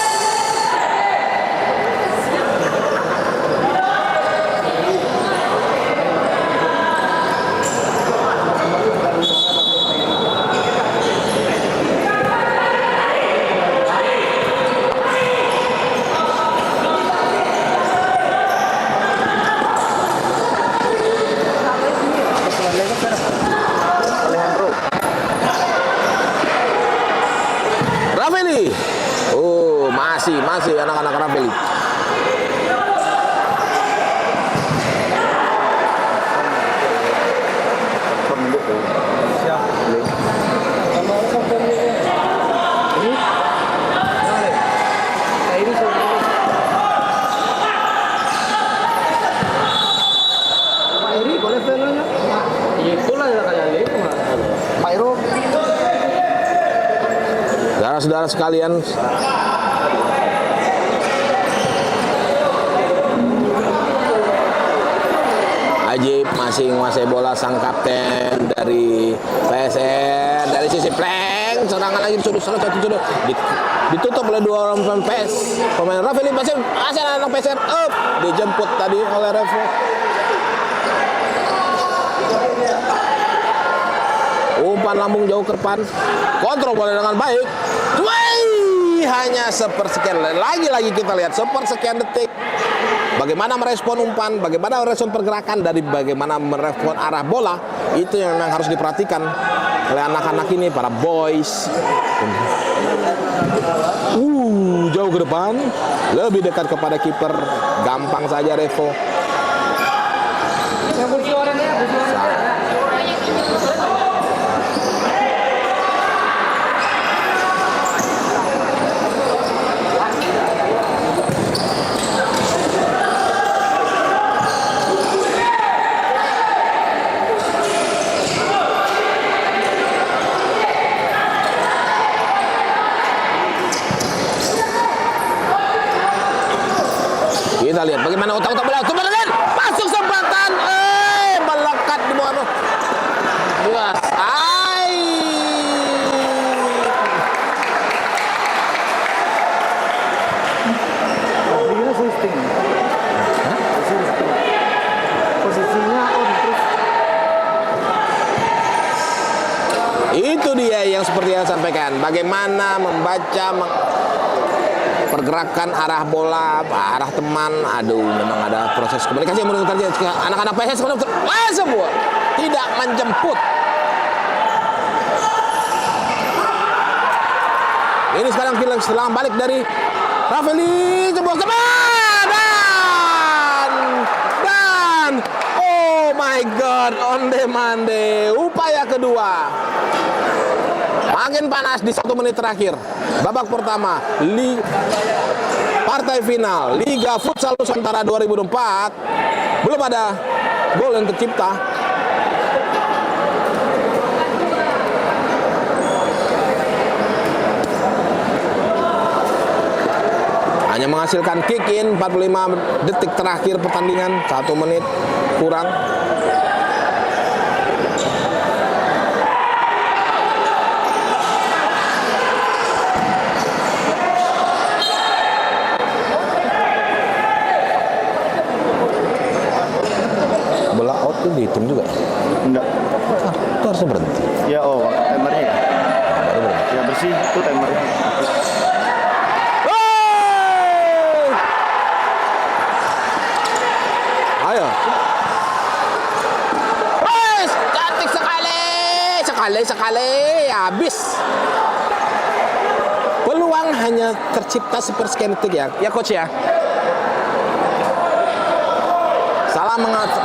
A: Ravelli. Oh, masih anak-anak Ravelli. saudara sekalian. Ajib masih menguasai bola, sang kapten dari PSR dari sisi flank, serangan lagi sudut ditutup oleh dua orang pemain PS. Pemain Rafaeli masih anak PSR dijemput tadi oleh Revo. Umpan lambung jauh ke depan, kontrol bola dengan baik. Hanya sepersekian, lagi-lagi kita lihat sepersekian detik. Bagaimana merespon umpan, bagaimana merespon pergerakan, dari bagaimana merespon arah bola, itu yang memang harus diperhatikan oleh anak-anak ini, para boys. Jauh ke depan, lebih dekat kepada kiper, gampang saja Revo. Kita lihat bagaimana otak-otak bola, masuk sempatan, melekat di bawah. Luas,
B: Posisinya on terus.
A: Itu dia yang seperti yang saya sampaikan, bagaimana membaca pergerakan arah bola, arah teman. Memang ada proses komunikasi yang menurut terjadi. Anak-anak PS semua tidak menjemput. Ini sekarang selang balik dari Rafaeli, sebuah dan oh my god, onde-mande, upaya kedua. Makin panas di 1 menit terakhir. Babak pertama, partai final Liga Futsal Nusantara 2024. Belum ada gol yang tercipta. Hanya menghasilkan kick in 45 detik terakhir pertandingan, 1 menit kurang. Dihitung juga?
B: Enggak.
A: Itu harusnya berhenti.
B: Ya, timernya ya. Ya bersih itu timernya.
A: Ayo. Cantik sekali. Habis. Peluang hanya tercipta sepersekian detik ya. Ya coach ya.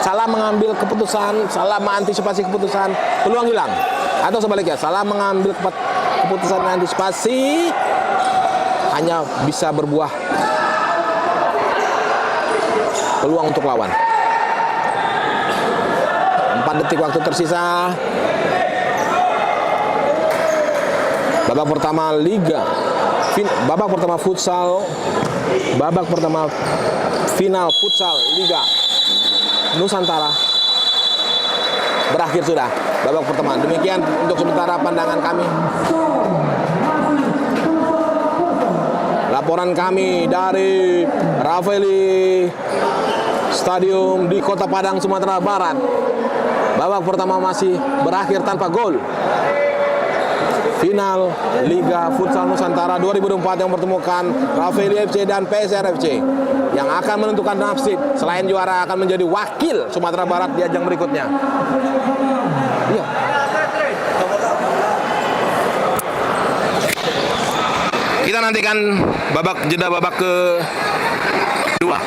A: Salah mengambil keputusan, salah mengantisipasi keputusan, peluang hilang. Atau sebaliknya, salah mengambil keputusan antisipasi, hanya bisa berbuah peluang untuk lawan. 4 detik waktu tersisa. Babak pertama Liga, babak pertama futsal, babak pertama final futsal Liga Nusantara berakhir sudah babak pertama. Demikian untuk sementara pandangan kami. Laporan kami dari Rafaeli Stadium di Kota Padang, Sumatera Barat. Babak pertama masih berakhir tanpa gol. Final Liga Futsal Nusantara 2024 yang mempertemukan Rafaeli FC dan PSR FC yang akan menentukan nasib selain juara akan menjadi wakil Sumatera Barat di ajang berikutnya. Iya. Kita nantikan jeda babak kedua.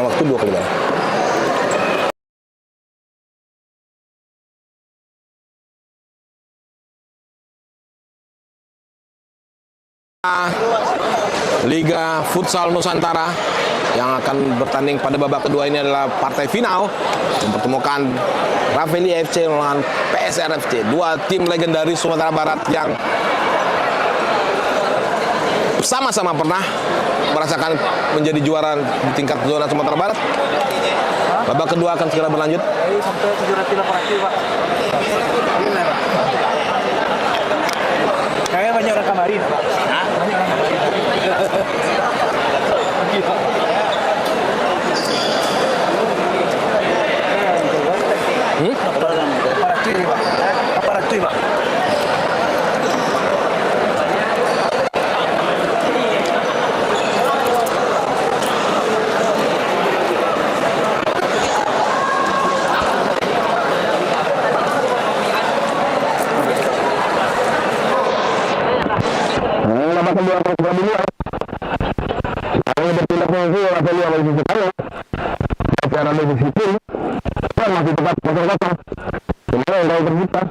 A: dengan waktu 2 kali bola. Liga Futsal Nusantara yang akan bertanding pada babak kedua ini adalah partai final mempertemukan Raffeli FC melawan PSR FC, dua tim legendaris Sumatera Barat yang sama-sama pernah merasakan menjadi juara di tingkat zona Sumatera Barat. Babak kedua akan segera berlanjut.
B: Sampai 780 Pak. Kayaknya banyak orang kamarin Pak. Banyak orang kamarin. Aparat cuy Pak.
C: Dapat kedua dulu. Kalau berpindah posisi Raffeli yang masih sekarang. Secara posisi dan masih tetap kosong-kosong. Sebenarnya yang tahu tercipta.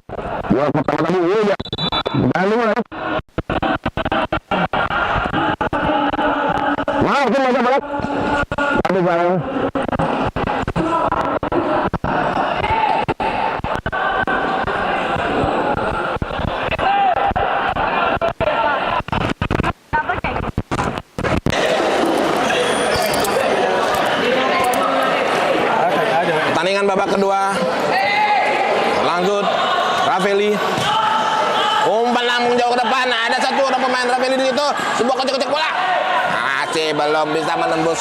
C: Dua pertama tadi ya. Dan mulai. Langsung aja balap. Tapi barang.
A: Pertandingan babak kedua berlanjut. Raffeli umpan lambung jauh ke depan. Ada satu orang pemain Raffeli di situ. Sebuah kocek-kocek bola. Masih belum bisa menembus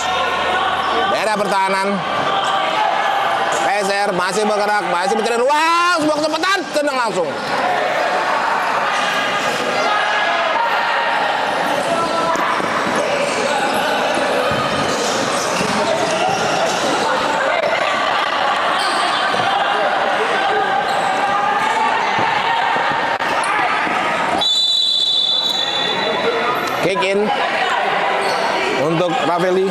A: daerah pertahanan. PSR masih bergerak, masih mencari ruang. Sebuah kesempatan, tendang langsung. Kick in untuk Raffeli.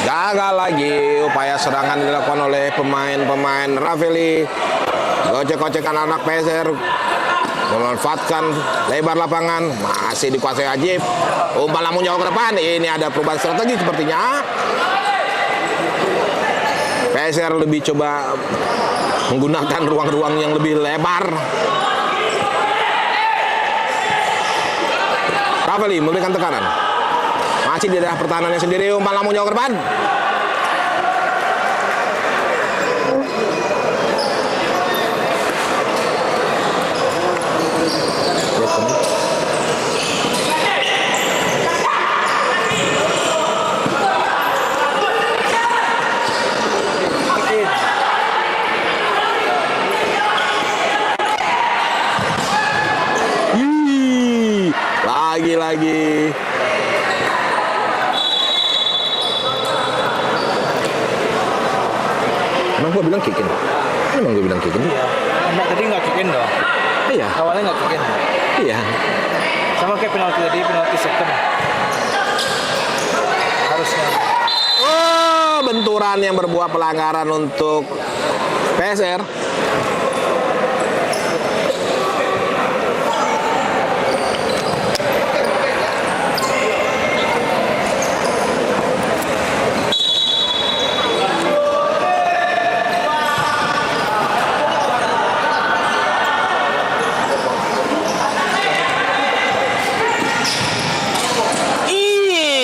A: Gagal lagi upaya serangan dilakukan oleh pemain-pemain Raffeli. Gocek-gocek anak-anak PSR memanfaatkan lebar lapangan, masih dikuasai Ajib. Umpan lambung jauh ke depan. Ini ada perubahan strategi sepertinya. PSR lebih coba menggunakan ruang-ruang yang lebih lebar. Raffeli memberikan tekanan. Masih di daerah pertahanannya sendiri, umpan lambung jauh ke depan. Lagi-lagi. Emang gue bilang kick in? Emang gue bilang kick in?
B: Iya. Enggak, tadi nggak kick in dong.
A: Iya.
B: Awalnya nggak kick in.
A: Iya.
B: Sama kayak penalti tadi, penalti second. Harusnya.
A: Oh, benturan yang berbuah pelanggaran untuk PSR.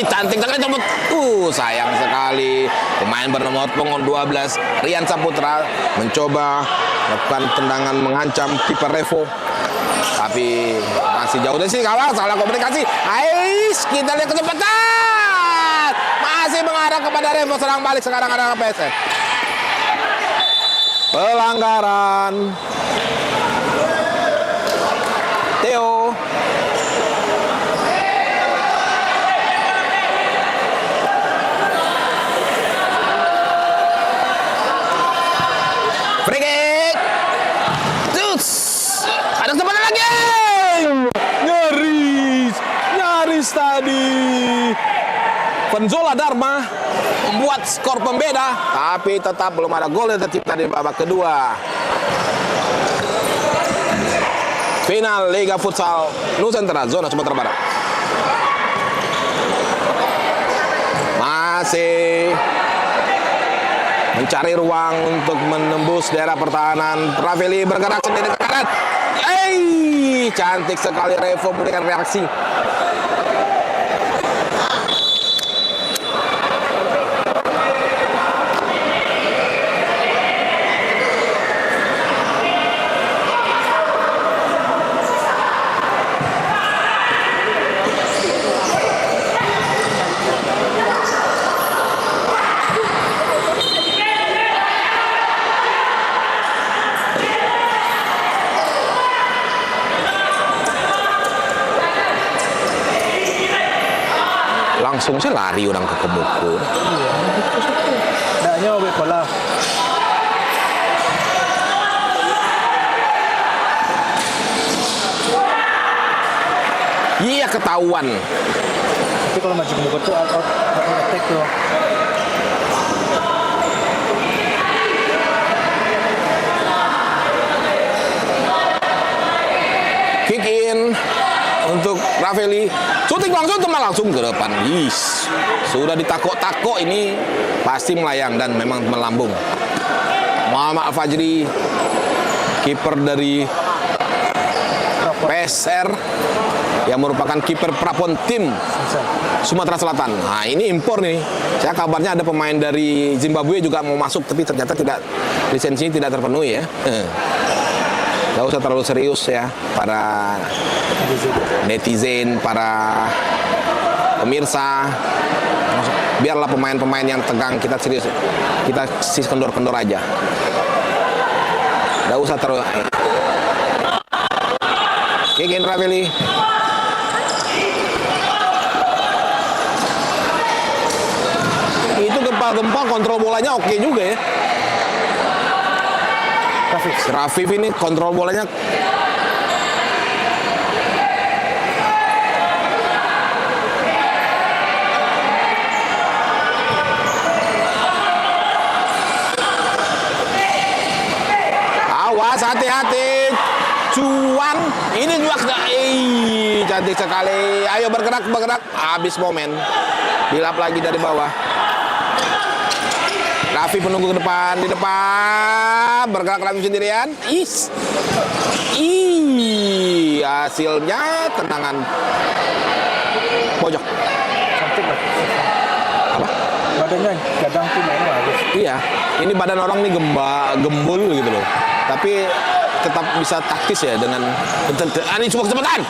A: Cantik sekali terbut. Sayang sekali. Pemain bernomor punggung 12 Rian Saputra mencoba melakukan tendangan mengancam kiper Revo. Tapi masih jauh dari sini kawan. Salah komunikasi. Ais, kita lihat kecepatan. Masih mengarah kepada Revo. Serang balik sekarang ada PSR. Pelanggaran. Theo. Free kick. Terus ada kesempatan lagi. Nyaris tadi. Venzola Dharma membuat skor pembeda, tapi tetap belum ada gol yang tercipta di babak kedua. Final Liga Futsal Nusantara Zona Sumatera Barat. Masih mencari ruang untuk menembus daerah pertahanan. Ravelli bergerak sendiri ke kanan. Cantik sekali Revo memberikan reaksi. Langsung saya lari orang ke Kemuku.
B: Naknya obek bola.
A: Iya, ketahuan.
B: Tapi kalau maju ke muka tuh out attack tuh.
A: Kick in untuk Ravelli. Shooting langsung ke depan. Sudah ditakok-takok, ini pasti melayang dan memang melambung. Muhammad Al-Fajri, kiper dari PSR yang merupakan kiper prapon tim Sumatera Selatan. Nah, ini impor nih. Saya kabarnya ada pemain dari Zimbabwe juga mau masuk, tapi ternyata lisensinya tidak terpenuhi ya. Gak usah terlalu serius ya para netizen, para pemirsa. Biarlah pemain-pemain yang tegang, kita serius, kita sih kendor-kendor aja. Gak usah terlalu. Kikin Ravelli. Itu gempa-gempa kontrol bolanya oke juga ya. Rafif ini kontrol bolanya awas, hati-hati cuan ini juga cantik sekali. Ayo bergerak, habis momen, dilap lagi dari bawah. Raffi menunggu ke depan, di depan bergerak Raffi sendirian. Hasilnya tendangan pojok.
B: Cantik lah.
A: Apa?
B: Badannya gadang tuh main bagus.
A: Iya, ini badan orang nih gembul gitu loh. Tapi tetap bisa taktis ya dengan ini cuma kecepatan.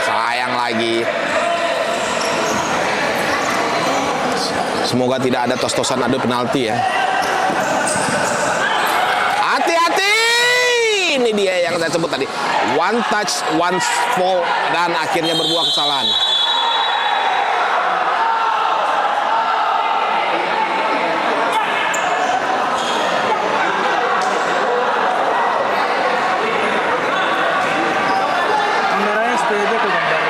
A: Sayang lagi. Semoga tidak ada tos-tosan adu penalti ya. Hati-hati. Ini dia yang saya sebut tadi. One touch, one fall, dan akhirnya berbuah kesalahan.
B: Kameranya stay aja tuh gambar.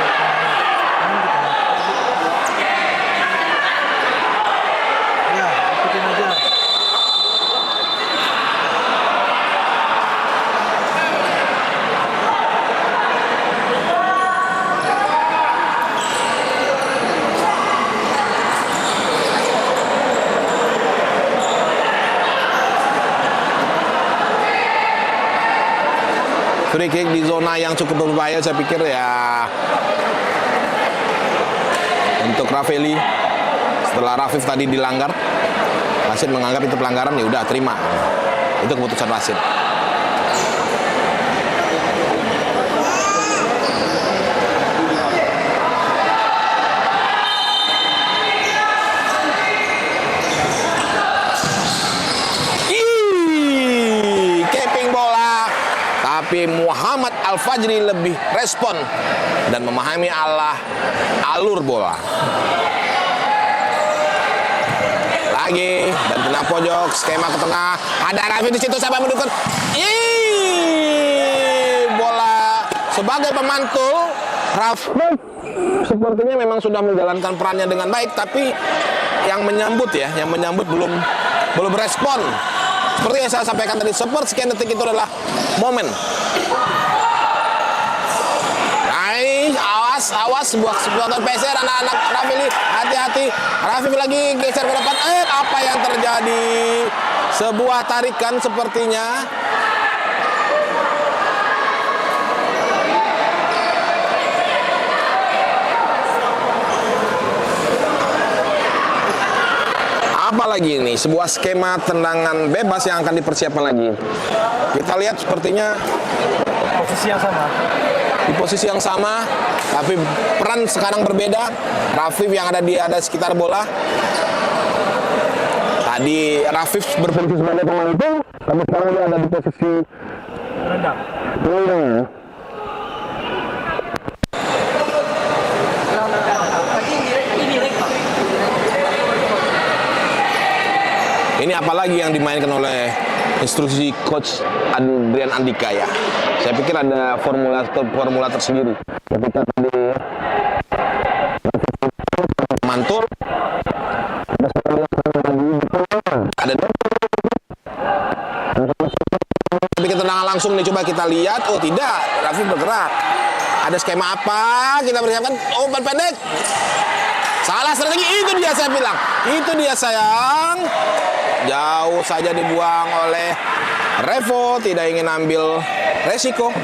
B: Ya, ikutin aja.
A: Free kick di zona yang cukup berbahaya, saya pikir ya untuk Ravelli. Setelah Rafif tadi dilanggar, wasit menganggap itu pelanggaran, ya udah terima. Itu keputusan wasit. Keping bola. Tapi Muhammad Al-Fajri lebih respon dan memahami alur bola. Lagi dan tengah pojok, skema ke tengah. Ada Raffi di situ, siapa mendukung? Bola sebagai pemantul Raffi sepertinya memang sudah menjalankan perannya dengan baik, tapi yang menyambut belum respon. Seperti yang saya sampaikan tadi, sepersekian detik itu adalah momen. Awas buat supporter PSR, anak-anak Raffi, hati-hati. Raffi lagi geser ke depan. Apa yang terjadi? Sebuah tarikan sepertinya. Apa lagi ini? Sebuah skema tendangan bebas yang akan dipersiapkan lagi. Kita lihat sepertinya
B: Posisi yang sama.
A: di posisi yang sama, tapi peran sekarang berbeda. Rafif yang ada sekitar bola. Tadi Rafif berfungsi sebagai pemangku, tapi sekarang dia ada di posisi
B: Rendang.
A: gelandang. Ini apalagi yang dimainkan oleh instruksi coach Adrian Andika ya. Saya pikir ada formula tersendiri. Ketika tadi mantul, ada bikin tendangan langsung nih, coba kita lihat. Oh tidak, Raffi bergerak. Ada skema apa? Kita persiapkan. Oh, umpan pendek. Salah strategi, itu dia saya bilang. Itu dia sayang. Jauh saja dibuang oleh Revo, tidak ingin ambil resiko.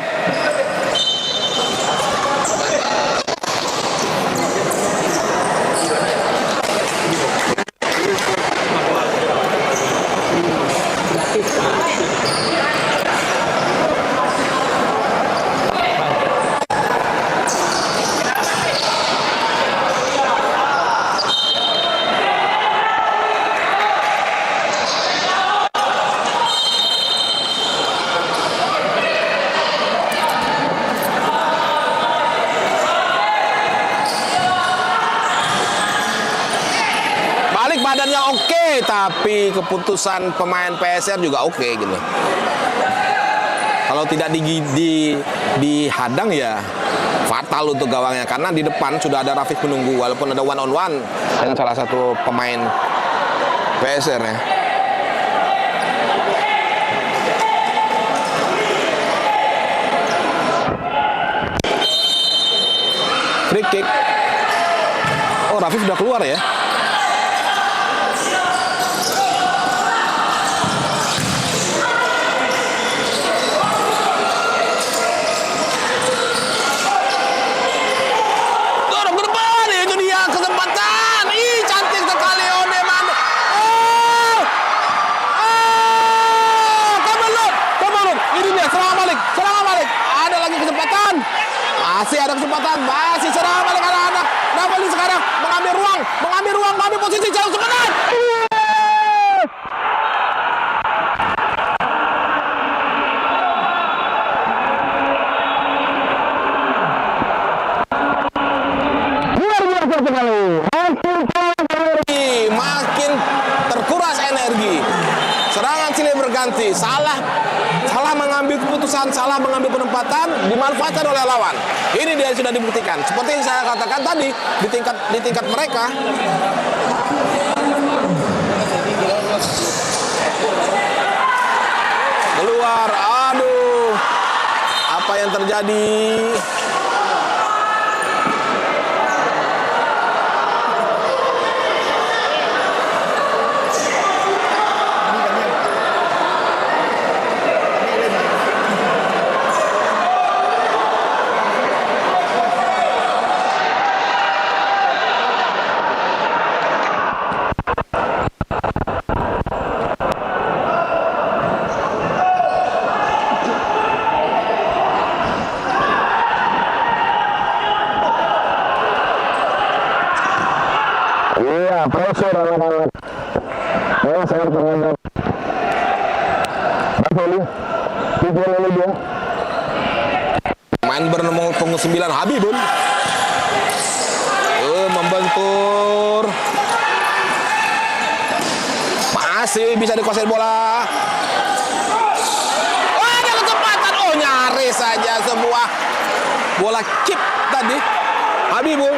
A: Badannya oke, tapi keputusan pemain PSR juga oke gitu. Kalau tidak dihadang ya fatal untuk gawangnya, karena di depan sudah ada Rafif menunggu, walaupun ada one on one dengan salah satu pemain PSR ya. Free kick. Oh, Rafif sudah keluar ya. Masih ada kesempatan, masih serang balik anak-anak. Napoli sekarang mengambil ruang, mengambil posisi jauh sebentar.
C: Luar biasa sekali.
A: Makin terkuras energi. Serangan silih berganti, salah mengambil keputusan, salah mengambil penempatan, dimanfaatkan oleh lawan. Ini dia sudah dibuktikan. Seperti yang saya katakan tadi, di tingkat mereka. Keluar, aduh. Apa yang terjadi?
C: Iya, pressure anak-anak. Saya sangat terhadap Napoli. Tujuan ini dia.
A: Main bernomor punggung 9 Habibun. Membentur. Masih bisa dikuasai bola. Oh, ada kesempatan. Oh, nyaris saja sebuah bola chip tadi. Habibul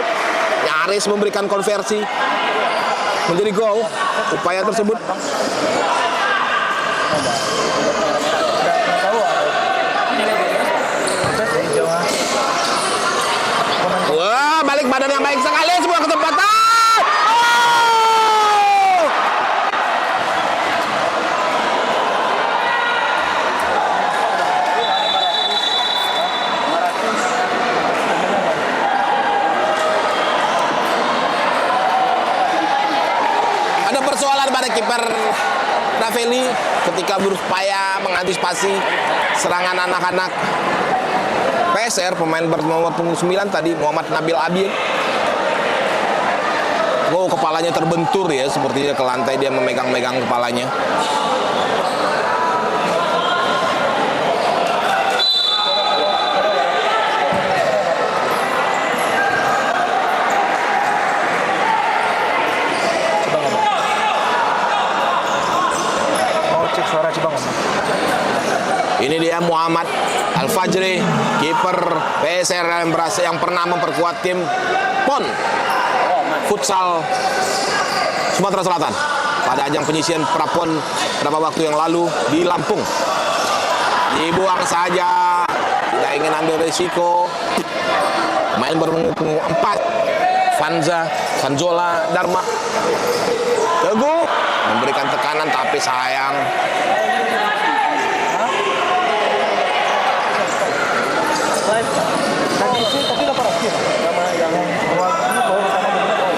A: nyaris memberikan konversi menjadi gol. Upaya tersebut wah, balik badan yang baik sekali, sebuah kesempatan. Oh! Ada persoalan pada kiper Ravelli ketika berupaya mengantisipasi serangan anak-anak PSR. Pemain bernomor 9 tadi Muhammad Nabil Abid. Oh, kepalanya terbentur ya, sepertinya ke lantai, dia memegang-megang kepalanya.
B: Mau cek suara Cibangom.
A: Ini dia Muhammad Al-Fajri, kiper PSR yang pernah memperkuat tim PON Futsal Sumatera Selatan pada ajang penyisian Prapon beberapa waktu yang lalu di Lampung. Dibuang saja, tidak ingin ambil risiko. Main berpunggung 4, Vanzola Dharma Teguh memberikan tekanan tapi sayang.
B: Tadi sih tapi 800 sama yang awal ini baru pertama benar.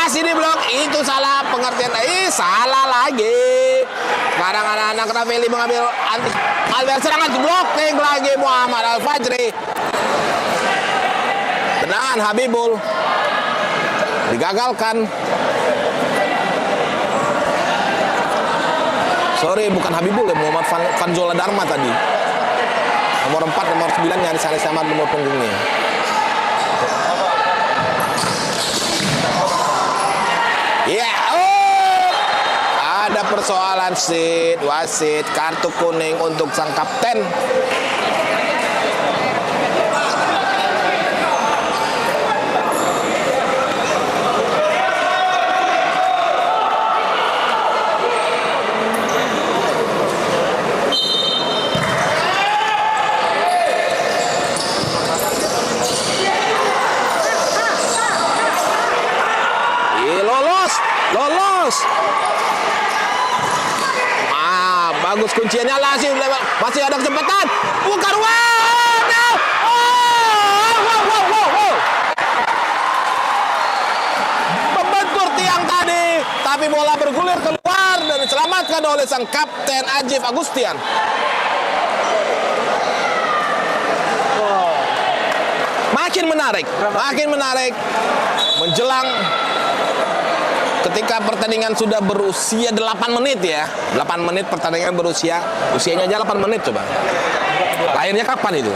A: Sini blok, itu salah pengertian. Salah lagi. Sekarang anak-anak Ravelli mengambil serangan, blocking lagi Muhammad Al-Fajri. Tendangan Habibul digagalkan. Sorry, bukan Habibul ya, Muhammad Vanzola Dharma tadi. Nomor 4, nomor 9 yang sama nomor punggungnya. Ya, ada persoalan wasit, kartu kuning untuk sang kapten. Lolos. Bagus kunciannya lah sih, masih ada kesempatan. Bukan, wow. Membentur tiang tadi, tapi bola bergulir keluar dan diselamatkan oleh sang kapten Ajif Agustian. Makin menarik menjelang ketika pertandingan sudah berusia 8 menit ya. 8 menit pertandingan usianya aja 8 menit coba. Lahirnya kapan itu?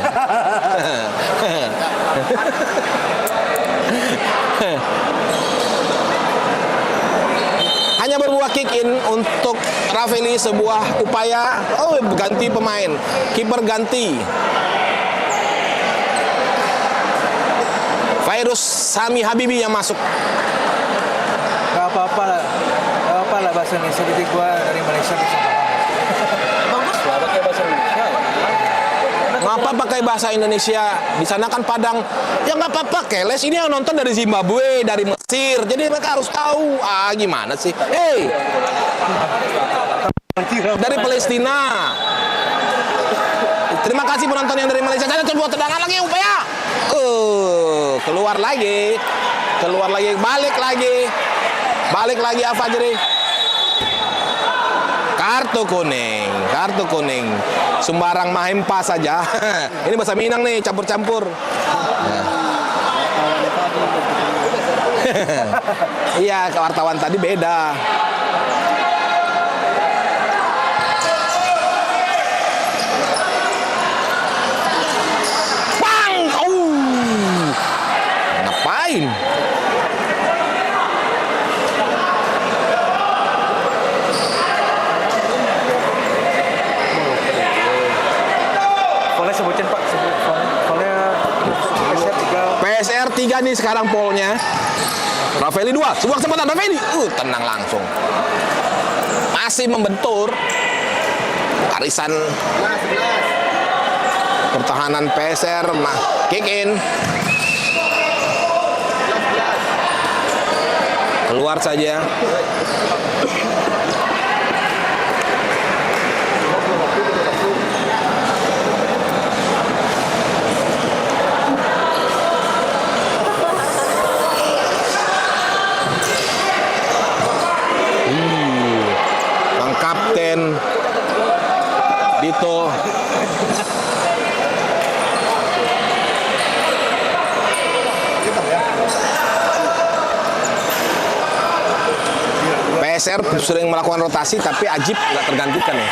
A: Hanya berbuah kick in untuk Ravelli, sebuah upaya ganti pemain. Kiper ganti. Fairuz Sami Habibi yang masuk.
B: Gak apa-apa lah bahasa Indonesia, jadi gua dari Malaysia bisa paham.
D: Bagus lah pakai bahasa Indonesia.
A: Ngapa pakai bahasa Indonesia? Di sana kan Padang. Ya nggak apa-apa, Keles ini yang nonton dari Zimbabwe, dari Mesir. Jadi mereka harus tahu. Gimana sih? Dari Palestina. Terima kasih penonton yang dari Malaysia. Saya coba tendangan lagi upaya. Keluar lagi, balik lagi Al-Fajri. Kartu kuning. Sembarang mahempa saja. Ini bahasa Minang nih, campur-campur. Iya, wartawan tadi beda.
B: Boleh sebutin Pak, soalnya
A: PSR 3 nih sekarang polnya. Rafaeli 2, sebuah kesempatan Rafaeli. Tenang langsung. Masih membentur. Arisan pertahanan PSR kick in. Keluar saja. Sang kapten Dito PSR sering melakukan rotasi tapi Ajib nggak tergantikan ya.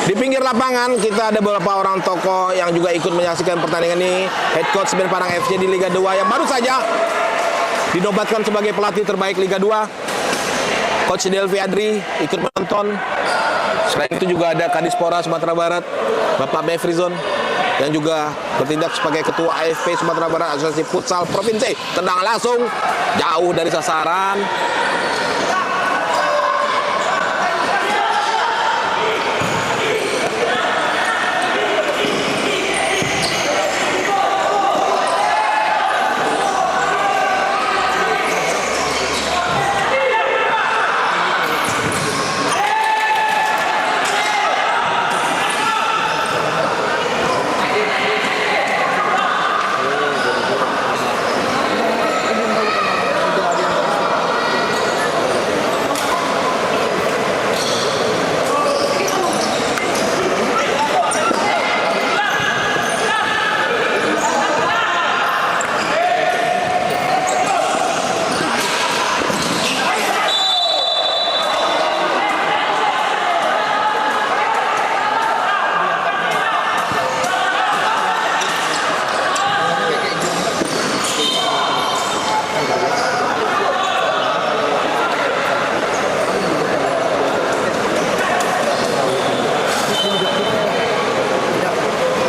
A: Di pinggir lapangan kita ada beberapa orang tokoh yang juga ikut menyaksikan pertandingan ini. Head coach Ben Parang FC di Liga 2 yang baru saja dinobatkan sebagai pelatih terbaik Liga 2. Coach Delvi Adri ikut menonton. Selain itu juga ada Kadispora Sumatera Barat, Bapak Mefrizon yang juga bertindak sebagai ketua AFP Sumatera Barat Asosiasi Futsal Provinsi. Tendang langsung jauh dari sasaran.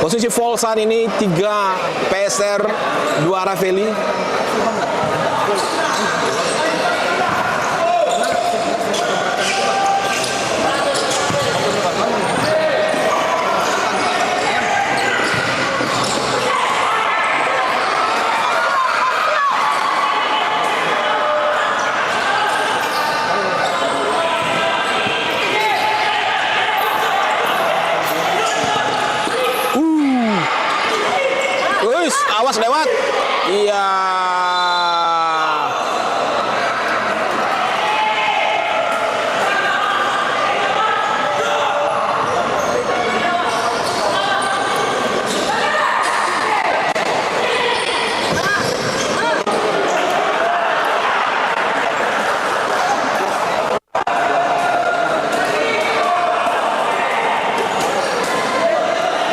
A: Posisi full saat ini 3 PSR, 2 Rafaeli. Awas lewat. Iya.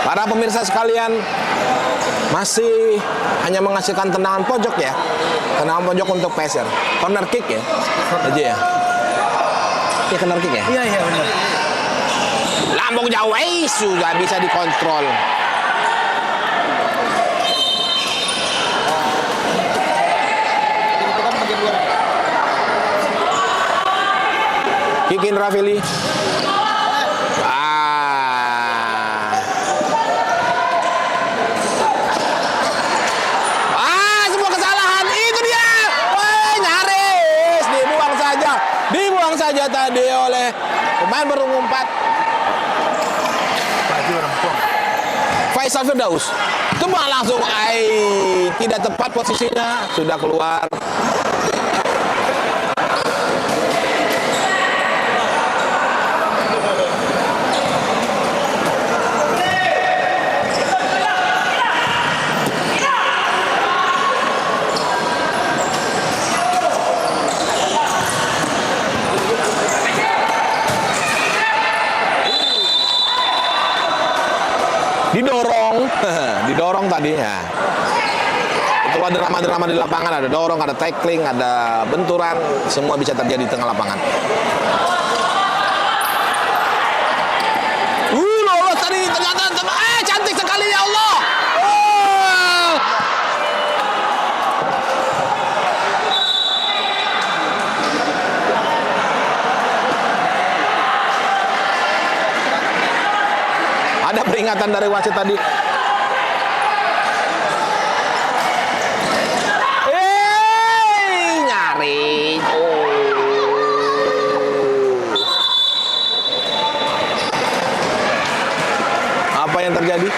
A: Para pemirsa sekalian, masih hanya menghasilkan tendangan pojok ya. Tendangan pojok untuk PSR. Corner kick ya? Aja ya? Iya corner kick ya?
B: Iya benar.
A: Lambung jauh, sudah bisa dikontrol. Kick in Rafaeli. Saja tadi oleh pemain berumur 4 Faisal Firdaus. Tembak langsung. tepat posisinya, sudah keluar. Didorong tadi ya. Itu ada drama-drama di lapangan, ada dorong, ada tackling, ada benturan, semua bisa terjadi di tengah lapangan. Lolos tadi ternyata cantik sekali ya Allah. Ada peringatan dari wasit tadi. Nyari. Apa yang terjadi?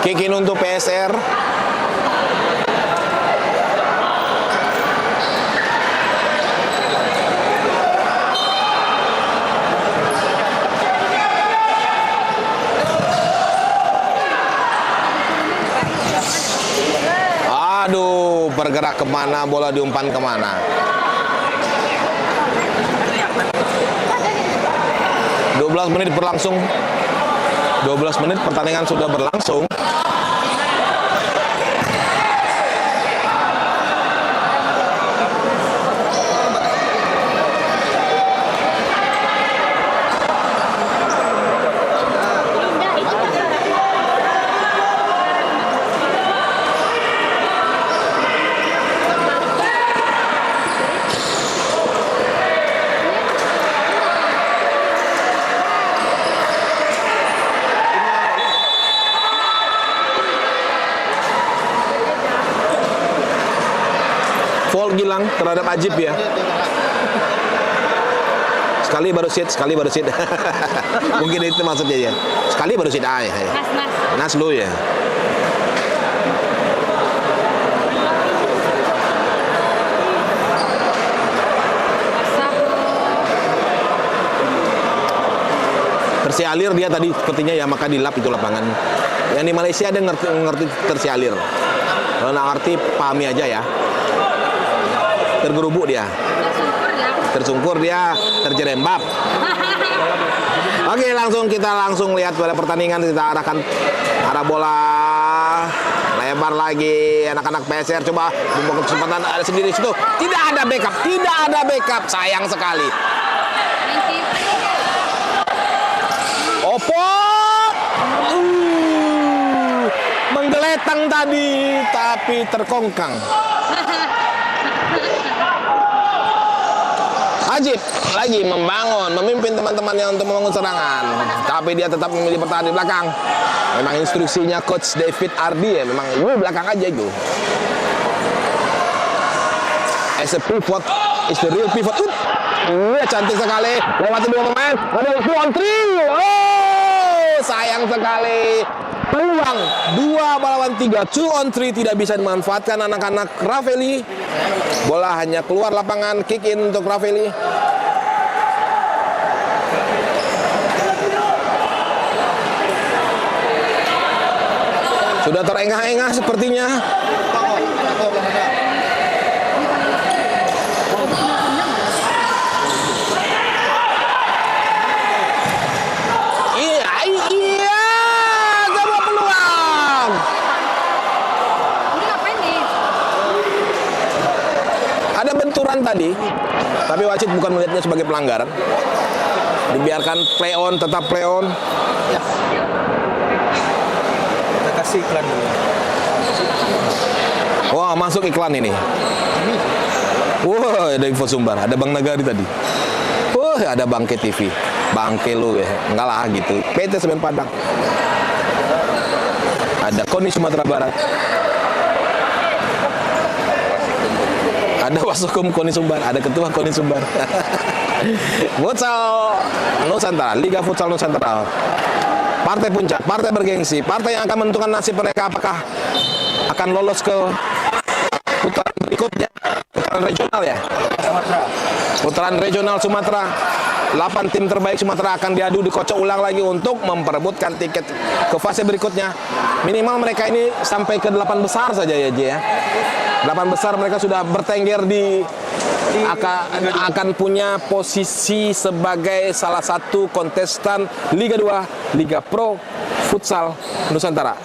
A: Kick in untuk PSR. Aduh, bergerak kemana, bola diumpan kemana. 12 menit berlangsung. 12 menit pertandingan sudah berlangsung. Foul Gilang terhadap Ajib ya. Sekali baru sit. Mungkin itu maksudnya ya. Sekali baru sit. Nas lu ya. Tersialir dia tadi sepertinya ya, maka dilap itu lapangan. Yang di Malaysia ada ngerti tersialir. Kalau nggak ngerti pahami aja ya. Tergerubuk dia, tersungkur dia, terjerembab. Oke, kita langsung lihat pada pertandingan. Kita arahkan arah bola lebar lagi. Anak-anak PSR coba membuka kesempatan, ada sendiri situ. Tidak ada backup, sayang sekali. Opot menggeletang tadi, tapi terkongkang. Ajib lagi memimpin teman-temannya untuk membangun serangan, tapi dia tetap memilih bertahan di belakang. Memang instruksinya Coach David Ardi ya, memang belakang aja itu. As a pivot, is the real pivot. Cantik sekali, lewati dua pemain, ada 2 on 3. Oh, sayang sekali. Peluang 2-3, 2 on 3 tidak bisa dimanfaatkan anak-anak Ravelli. Bola hanya keluar lapangan, kick in untuk Ravelli. Sudah terengah-engah sepertinya. Ada benturan tadi, tapi wasit bukan melihatnya sebagai pelanggaran. Dibiarkan play on, tetap play on.
B: Ya. Kita kasih iklan dulu.
A: Wah, masuk iklan ini. Wah, ada info sumber, ada Bang Nagari tadi. Wah, ada Bangke TV. Bangke lu ya, enggak lah gitu. PT Semen Padang. Ada Koni Sumatera Barat. Ada Wasokum Koni Sumbar, ada ketua Koni Sumbar. Futsal Nusantara, Liga Futsal Nusantara. Partai puncak, partai bergengsi, partai yang akan menentukan nasib mereka apakah akan lolos ke putaran berikutnya, putaran regional ya. Putaran regional Sumatera. 8 tim terbaik Sumatera akan diadu dikocok ulang lagi untuk memperebutkan tiket ke fase berikutnya. Minimal mereka ini sampai ke 8 besar saja ya, J ya. 8 besar mereka sudah bertengger di akan punya posisi sebagai salah satu kontestan Liga 2 Liga Pro Futsal Nusantara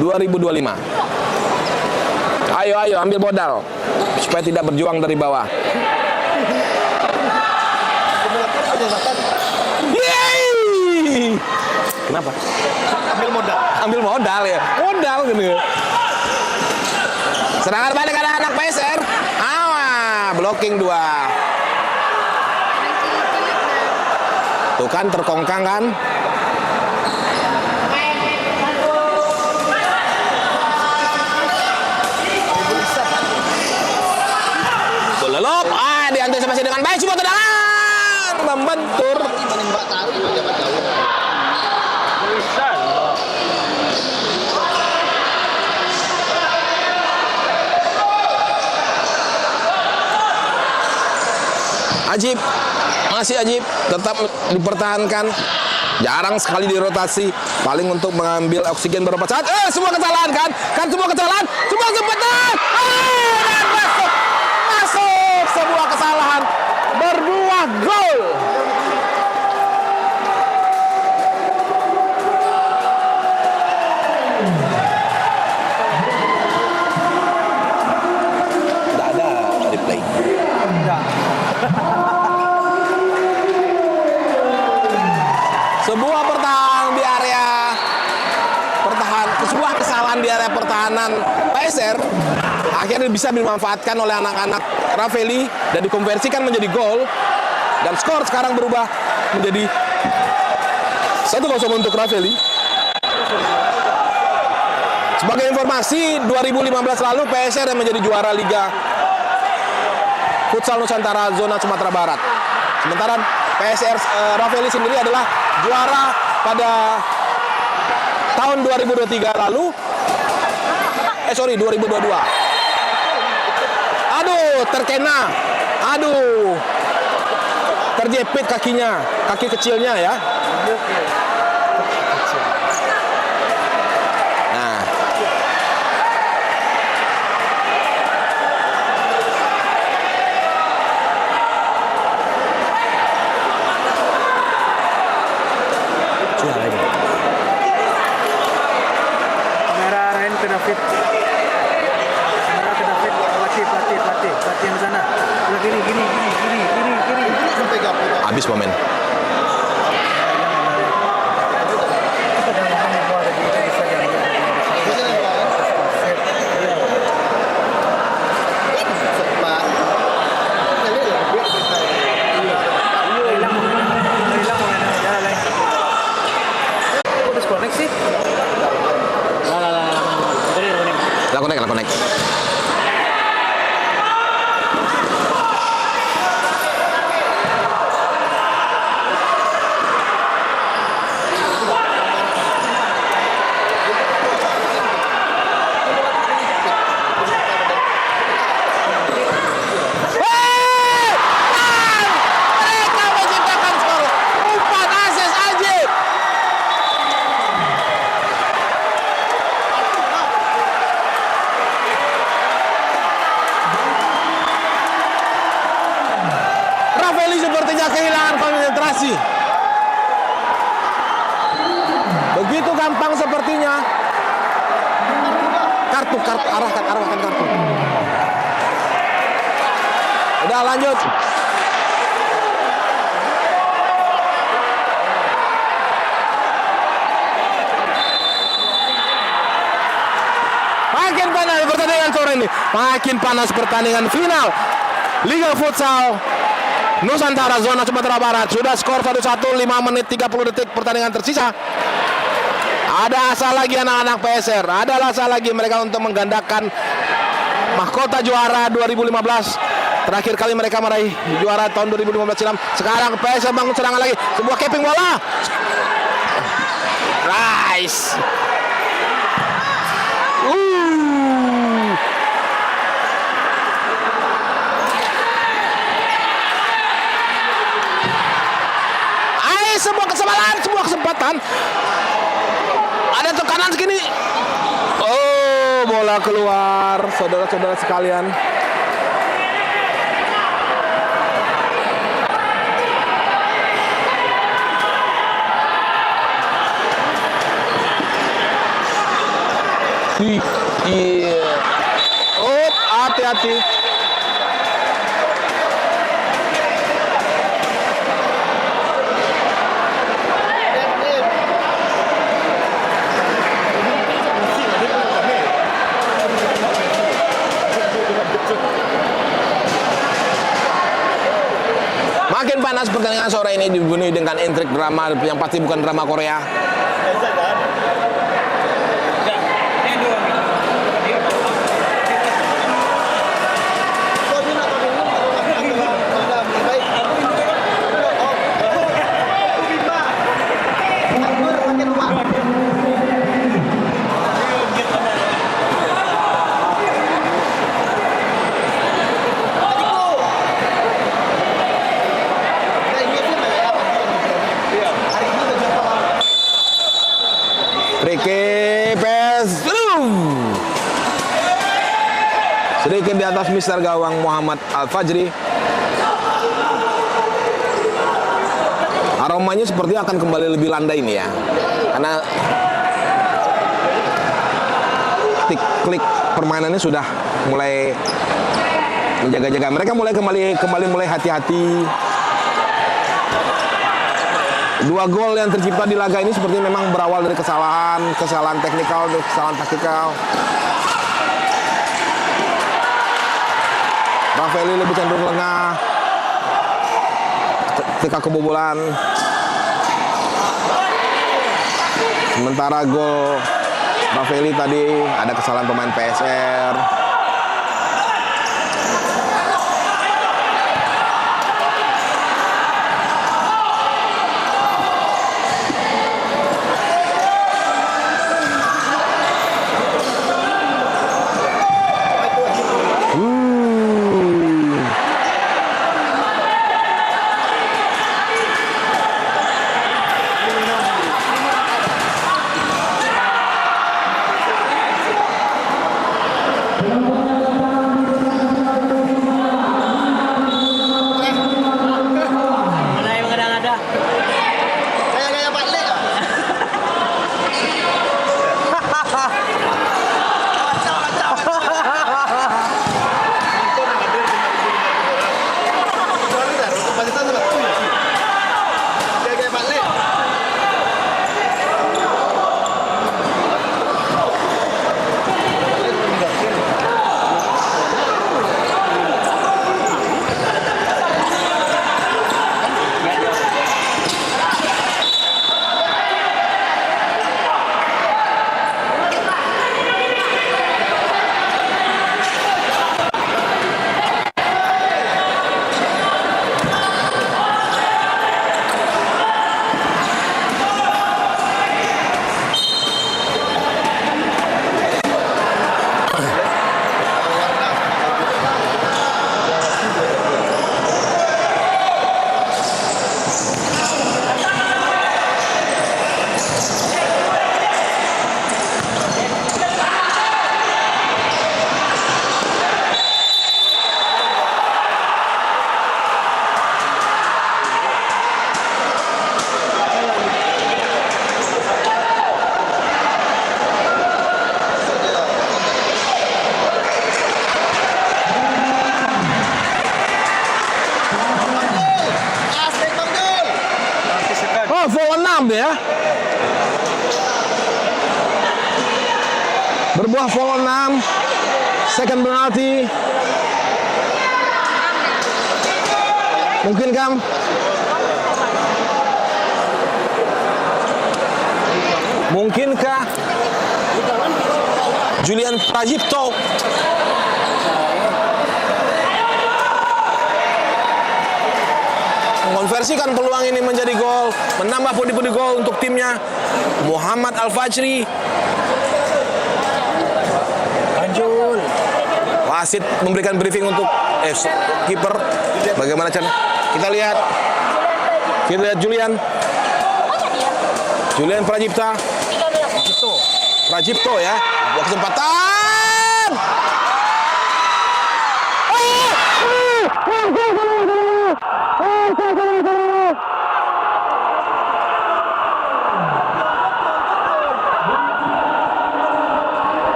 A: 2025. Ayo ambil modal supaya tidak berjuang dari bawah. Yeay! Kenapa? Ambil modal ya. Modal gitu. Serangan balik anak-anak PSR. Blocking 2. Tuh kan terkongkang kan. Lelop. Diantisipasi dengan baik semua tendangan. Membentur. Ajib, masih Ajib, tetap dipertahankan. Jarang sekali dirotasi, paling untuk mengambil oksigen beberapa saat. Semua kesalahan kan? Kan semua kesalahan, semua kesempatan. Dan masuk sebuah kesalahan, berbuah gol. Tidak ada replay. Sebuah kesalahan di area pertahanan PSR akhirnya bisa dimanfaatkan oleh anak-anak Ravelli dan dikonversikan menjadi gol, dan skor sekarang berubah menjadi 1-0 untuk Ravelli. Sebagai informasi, 2015 lalu PSR yang menjadi juara Liga Futsal Nusantara zona Sumatera Barat. Sementara PSR Ravelli sendiri adalah juara pada tahun 2023 lalu. 2022. Aduh, terkena. Aduh. Terjepit kakinya, kaki kecilnya ya. Nah.
B: Kamera Ryan kena fit. Kamera kena fit. Pelatih yang sana. Gini. Sampai gapur.
A: Habis momen. Lah connect. Mereka menciptakan skor. Umpan asis Ajib. Ravelli sepertinya kehilangan konsentrasi. Begitu gampang sepertinya. Kartu, arahkan kartu. Udah lanjut. Makin panas pertandingan sore ini. Makin panas pertandingan final Liga Futsal Nusantara zona Sumatera Barat. Sudah skor 1-1, 5 menit 30 detik pertandingan tersisa. Ada asa lagi anak-anak PSR. Ada asa lagi mereka untuk menggandakan mahkota juara 2015. Terakhir kali mereka meraih juara tahun 2015 silam. Sekarang PSM bangun serangan lagi. Sebuah keeping bola. Rice. Sebuah kesempatan, sebuah kesempatan. Ada tekanan segini. Oh, bola keluar, saudara-saudara sekalian. Iya. Oh, hati-hati. Makin panas pertandingan sore ini dibunuh dengan intrik drama yang pasti bukan drama Korea. Sedikit di atas mister gawang Muhammad Al-Fajri. Aromanya seperti akan kembali lebih landai ini ya. Karena klik permainannya sudah mulai menjaga-jaga. Mereka mulai hati-hati. 2 gol yang tercipta di laga ini seperti memang berawal dari kesalahan teknikal, kesalahan taktikal. Rafaeli lebih cenderung lengah ketika kebobolan. Sementara gol Rafaeli tadi ada kesalahan pemain PSR. Foul 6 ya. Berbuah foul 6. Second penalti. Mungkinkah Julian Prajipto konversikan peluang ini menjadi gol, menambah pundi-pundi gol untuk timnya. Muhammad Al-Fajri.
B: Lanjut.
A: Wasit memberikan briefing untuk kiper. Bagaimana cara? Kita lihat Julian Prajipta. Prajipto ya. Buat kesempatan.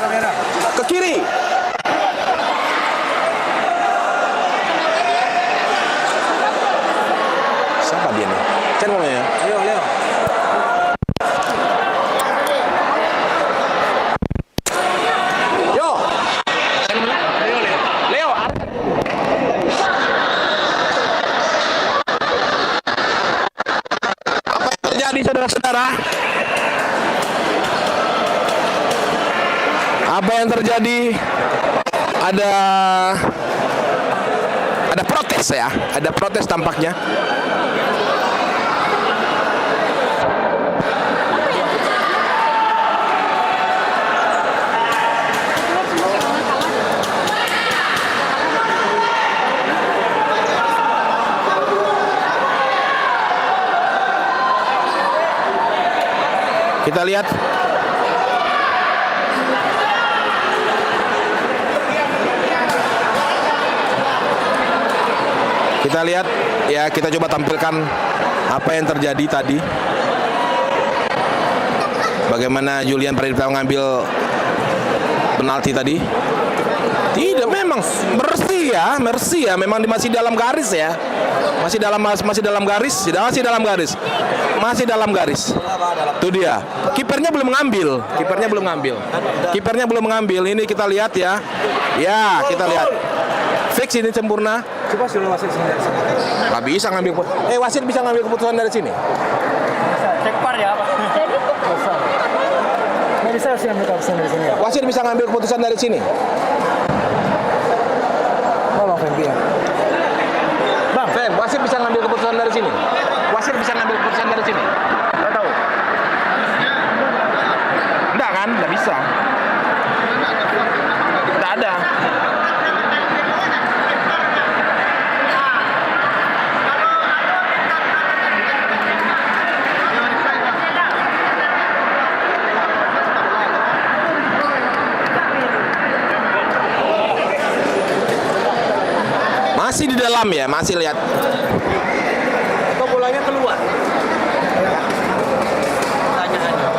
B: Kamera.
A: Ke kiri. Siapa dia nih? Channelnya ya?
B: Leo.
A: Yo. Leo. Apa yang terjadi saudara-saudara? Apa yang terjadi? Ada protes ya, ada protes tampaknya. Kita lihat. Kita lihat ya, kita coba tampilkan apa yang terjadi tadi. Bagaimana Julian Prajipta mengambil penalti tadi. Tidak, memang bersih ya, memang masih dalam garis ya. Masih dalam garis. Itu dia. Kipernya belum mengambil. Ini kita lihat ya. Ya, kita lihat. Fix ini sempurna.
B: Coba suruh wasit sini.
A: Nggak bisa ngambil. Wasit bisa ngambil keputusan dari sini.
B: Cek par ya, Pak. Nggak bisa sih ambil keputusan dari sini ya.
A: Wasit bisa ngambil keputusan dari sini.
B: Tolong Fem ya.
A: Bang, Fem, wasit bisa ngambil keputusan dari sini. Nggak tahu. Enggak kan? Nggak bisa. Nggak ada. Masih di dalam ya, masih lihat.
B: Kok bolanya keluar? Tanya aja.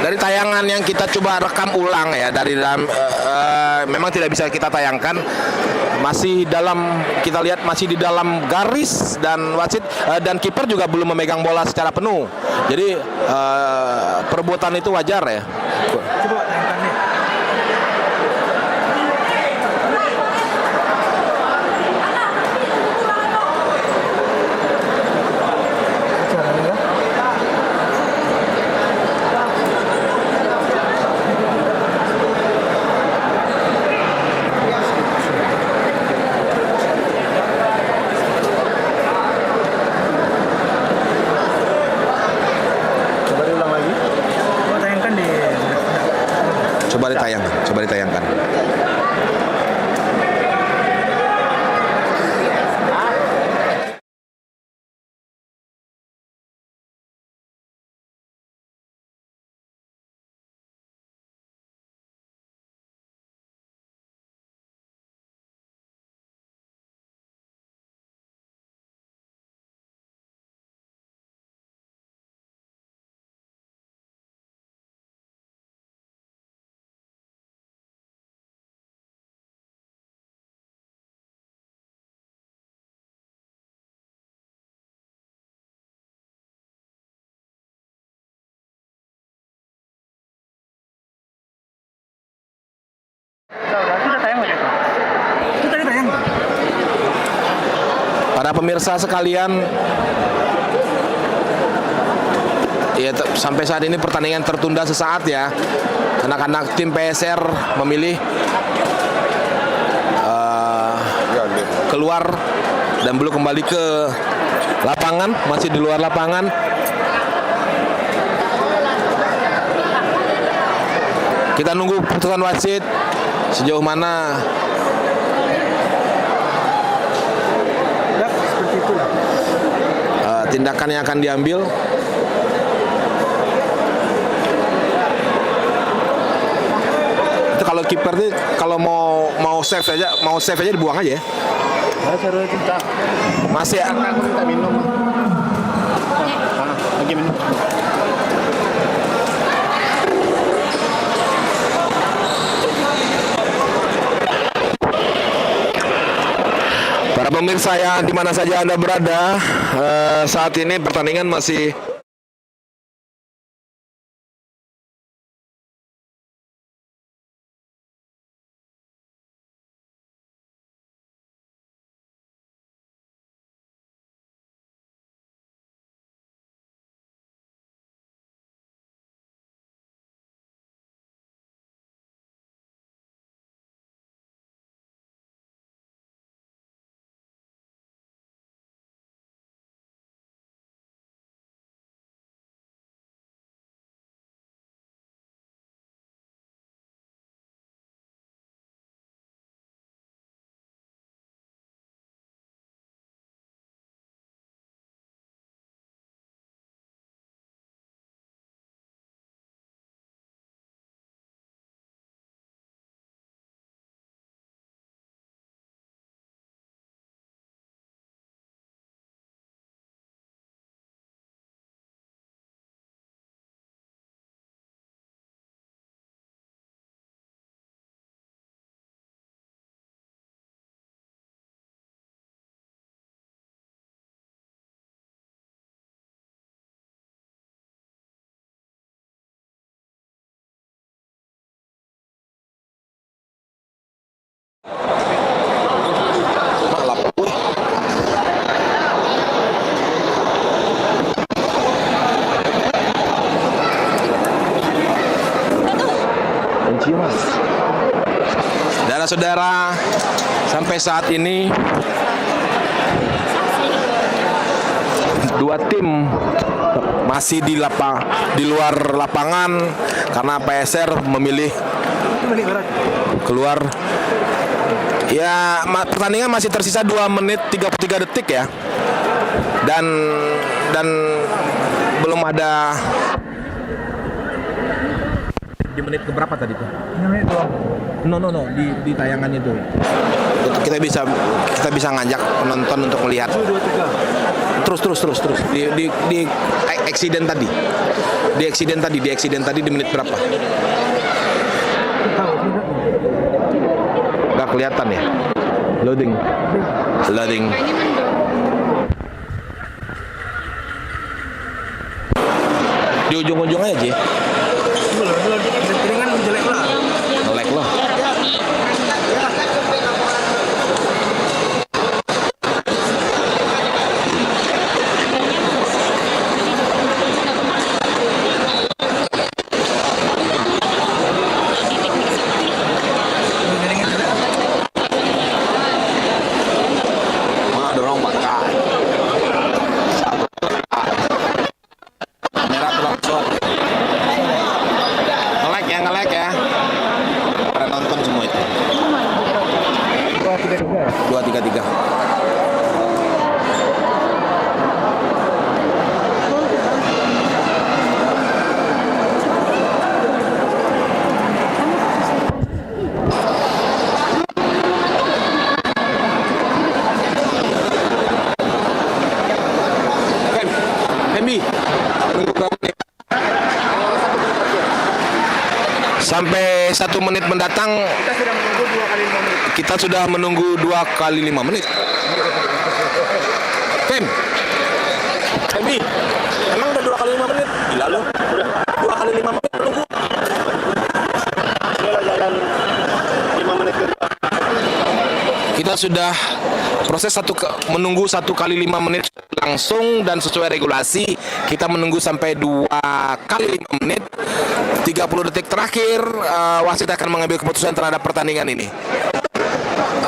A: Dari tayangan yang kita coba rekam ulang ya, dari dalam memang tidak bisa kita tayangkan. Masih dalam, kita lihat masih di dalam garis, dan wasit dan kiper juga belum memegang bola secara penuh. Jadi perbuatan itu wajar ya.
B: Coba tayangkan nih.
A: Coba ditayangkan. Para pemirsa sekalian, ya sampai saat ini pertandingan tertunda sesaat ya. Anak-anak tim PSR memilih keluar dan belum kembali ke lapangan, masih di luar lapangan. Kita nunggu keputusan wasit sejauh mana.
B: Seperti itulah.
A: Tindakan yang akan diambil. Itu kalau kiper itu kalau mau save aja dibuang aja ya.
B: Saya cinta.
A: Masih ya?
B: Aku minta minum. Lagi minum.
A: Para pemirsa yang di mana saja Anda berada, saat ini pertandingan masih saudara, sampai saat ini dua tim masih di luar lapangan karena PSR memilih keluar. Ya, pertandingan masih tersisa 2 menit 33 detik ya. Dan belum ada. Di menit keberapa tadi tuh?
B: Menit doang.
A: No, di tayangan itu. Kita bisa ngajak penonton untuk melihat.
B: 2-3.
A: Terus. Di eksiden tadi. Di eksiden tadi di menit berapa? Nggak kelihatan ya? Loading. Di ujung-ujung aja, Ji.
B: Jaringan jelek lah.
A: Nge-lag loh. Dorong pakai. Merah telur. Nge-lag ya. Para nonton semua itu. 2-3-3. Hemi, sampai 1 menit mendatang kita sudah menunggu 2 kali 5 menit. Hemi, emang udah 2 kali 5 menit? Gila lu, udah 2 kali 5 menit menunggu. Kita sudah proses menunggu 1 kali 5 menit langsung dan sesuai regulasi kita menunggu sampai 2 kali 5 menit. 30 detik terakhir wasit akan mengambil keputusan terhadap pertandingan ini.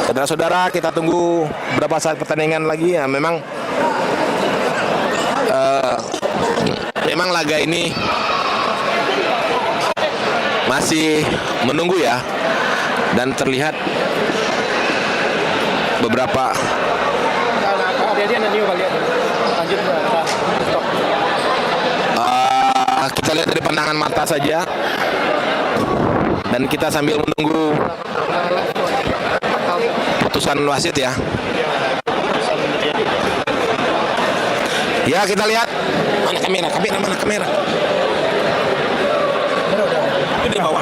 A: Saudara-saudara, kita tunggu berapa saat pertandingan lagi ya. Memang laga ini masih menunggu ya, dan terlihat beberapa kita lihat dari pandangan mata saja, dan kita sambil menunggu putusan wasit ya. Ya, kita lihat mana kamera. Di bawah.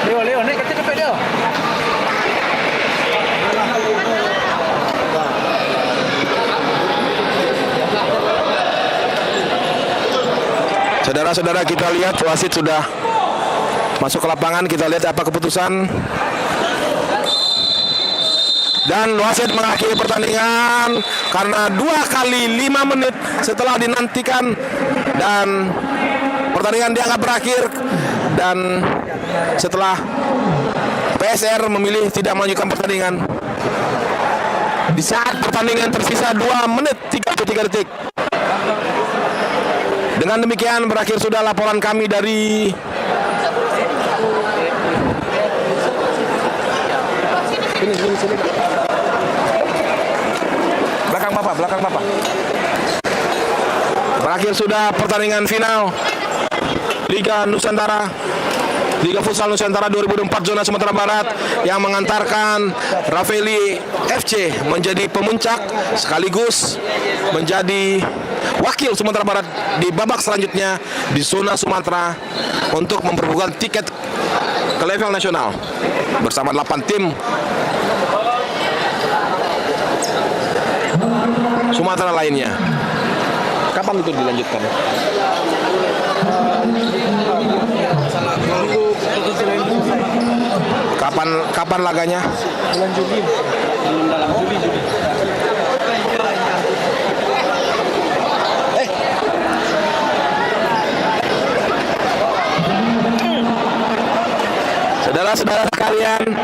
B: Leo, naik cepet Leo.
A: Saudara-saudara, kita lihat wasit sudah masuk ke lapangan. Kita lihat apa keputusan. Dan wasit mengakhiri pertandingan karena 2 kali 5 menit setelah dinantikan, dan pertandingan dianggap berakhir. Dan setelah PSR memilih tidak melanjutkan pertandingan di saat pertandingan tersisa 2 menit 33 detik. Dengan demikian berakhir sudah laporan kami dari sini. Belakang Bapak. Berakhir sudah pertandingan final Liga Futsal Nusantara 2004 Zona Sumatera Barat, yang mengantarkan Rafaeli FC menjadi pemuncak sekaligus menjadi wakil Sumatera Barat di babak selanjutnya di zona Sumatera untuk memperebutkan tiket ke level nasional bersama 8 tim Sumatera lainnya. Kapan itu dilanjutkan? Kapan laganya?
B: Bulan Juli.
A: Saudara-saudara sekalian,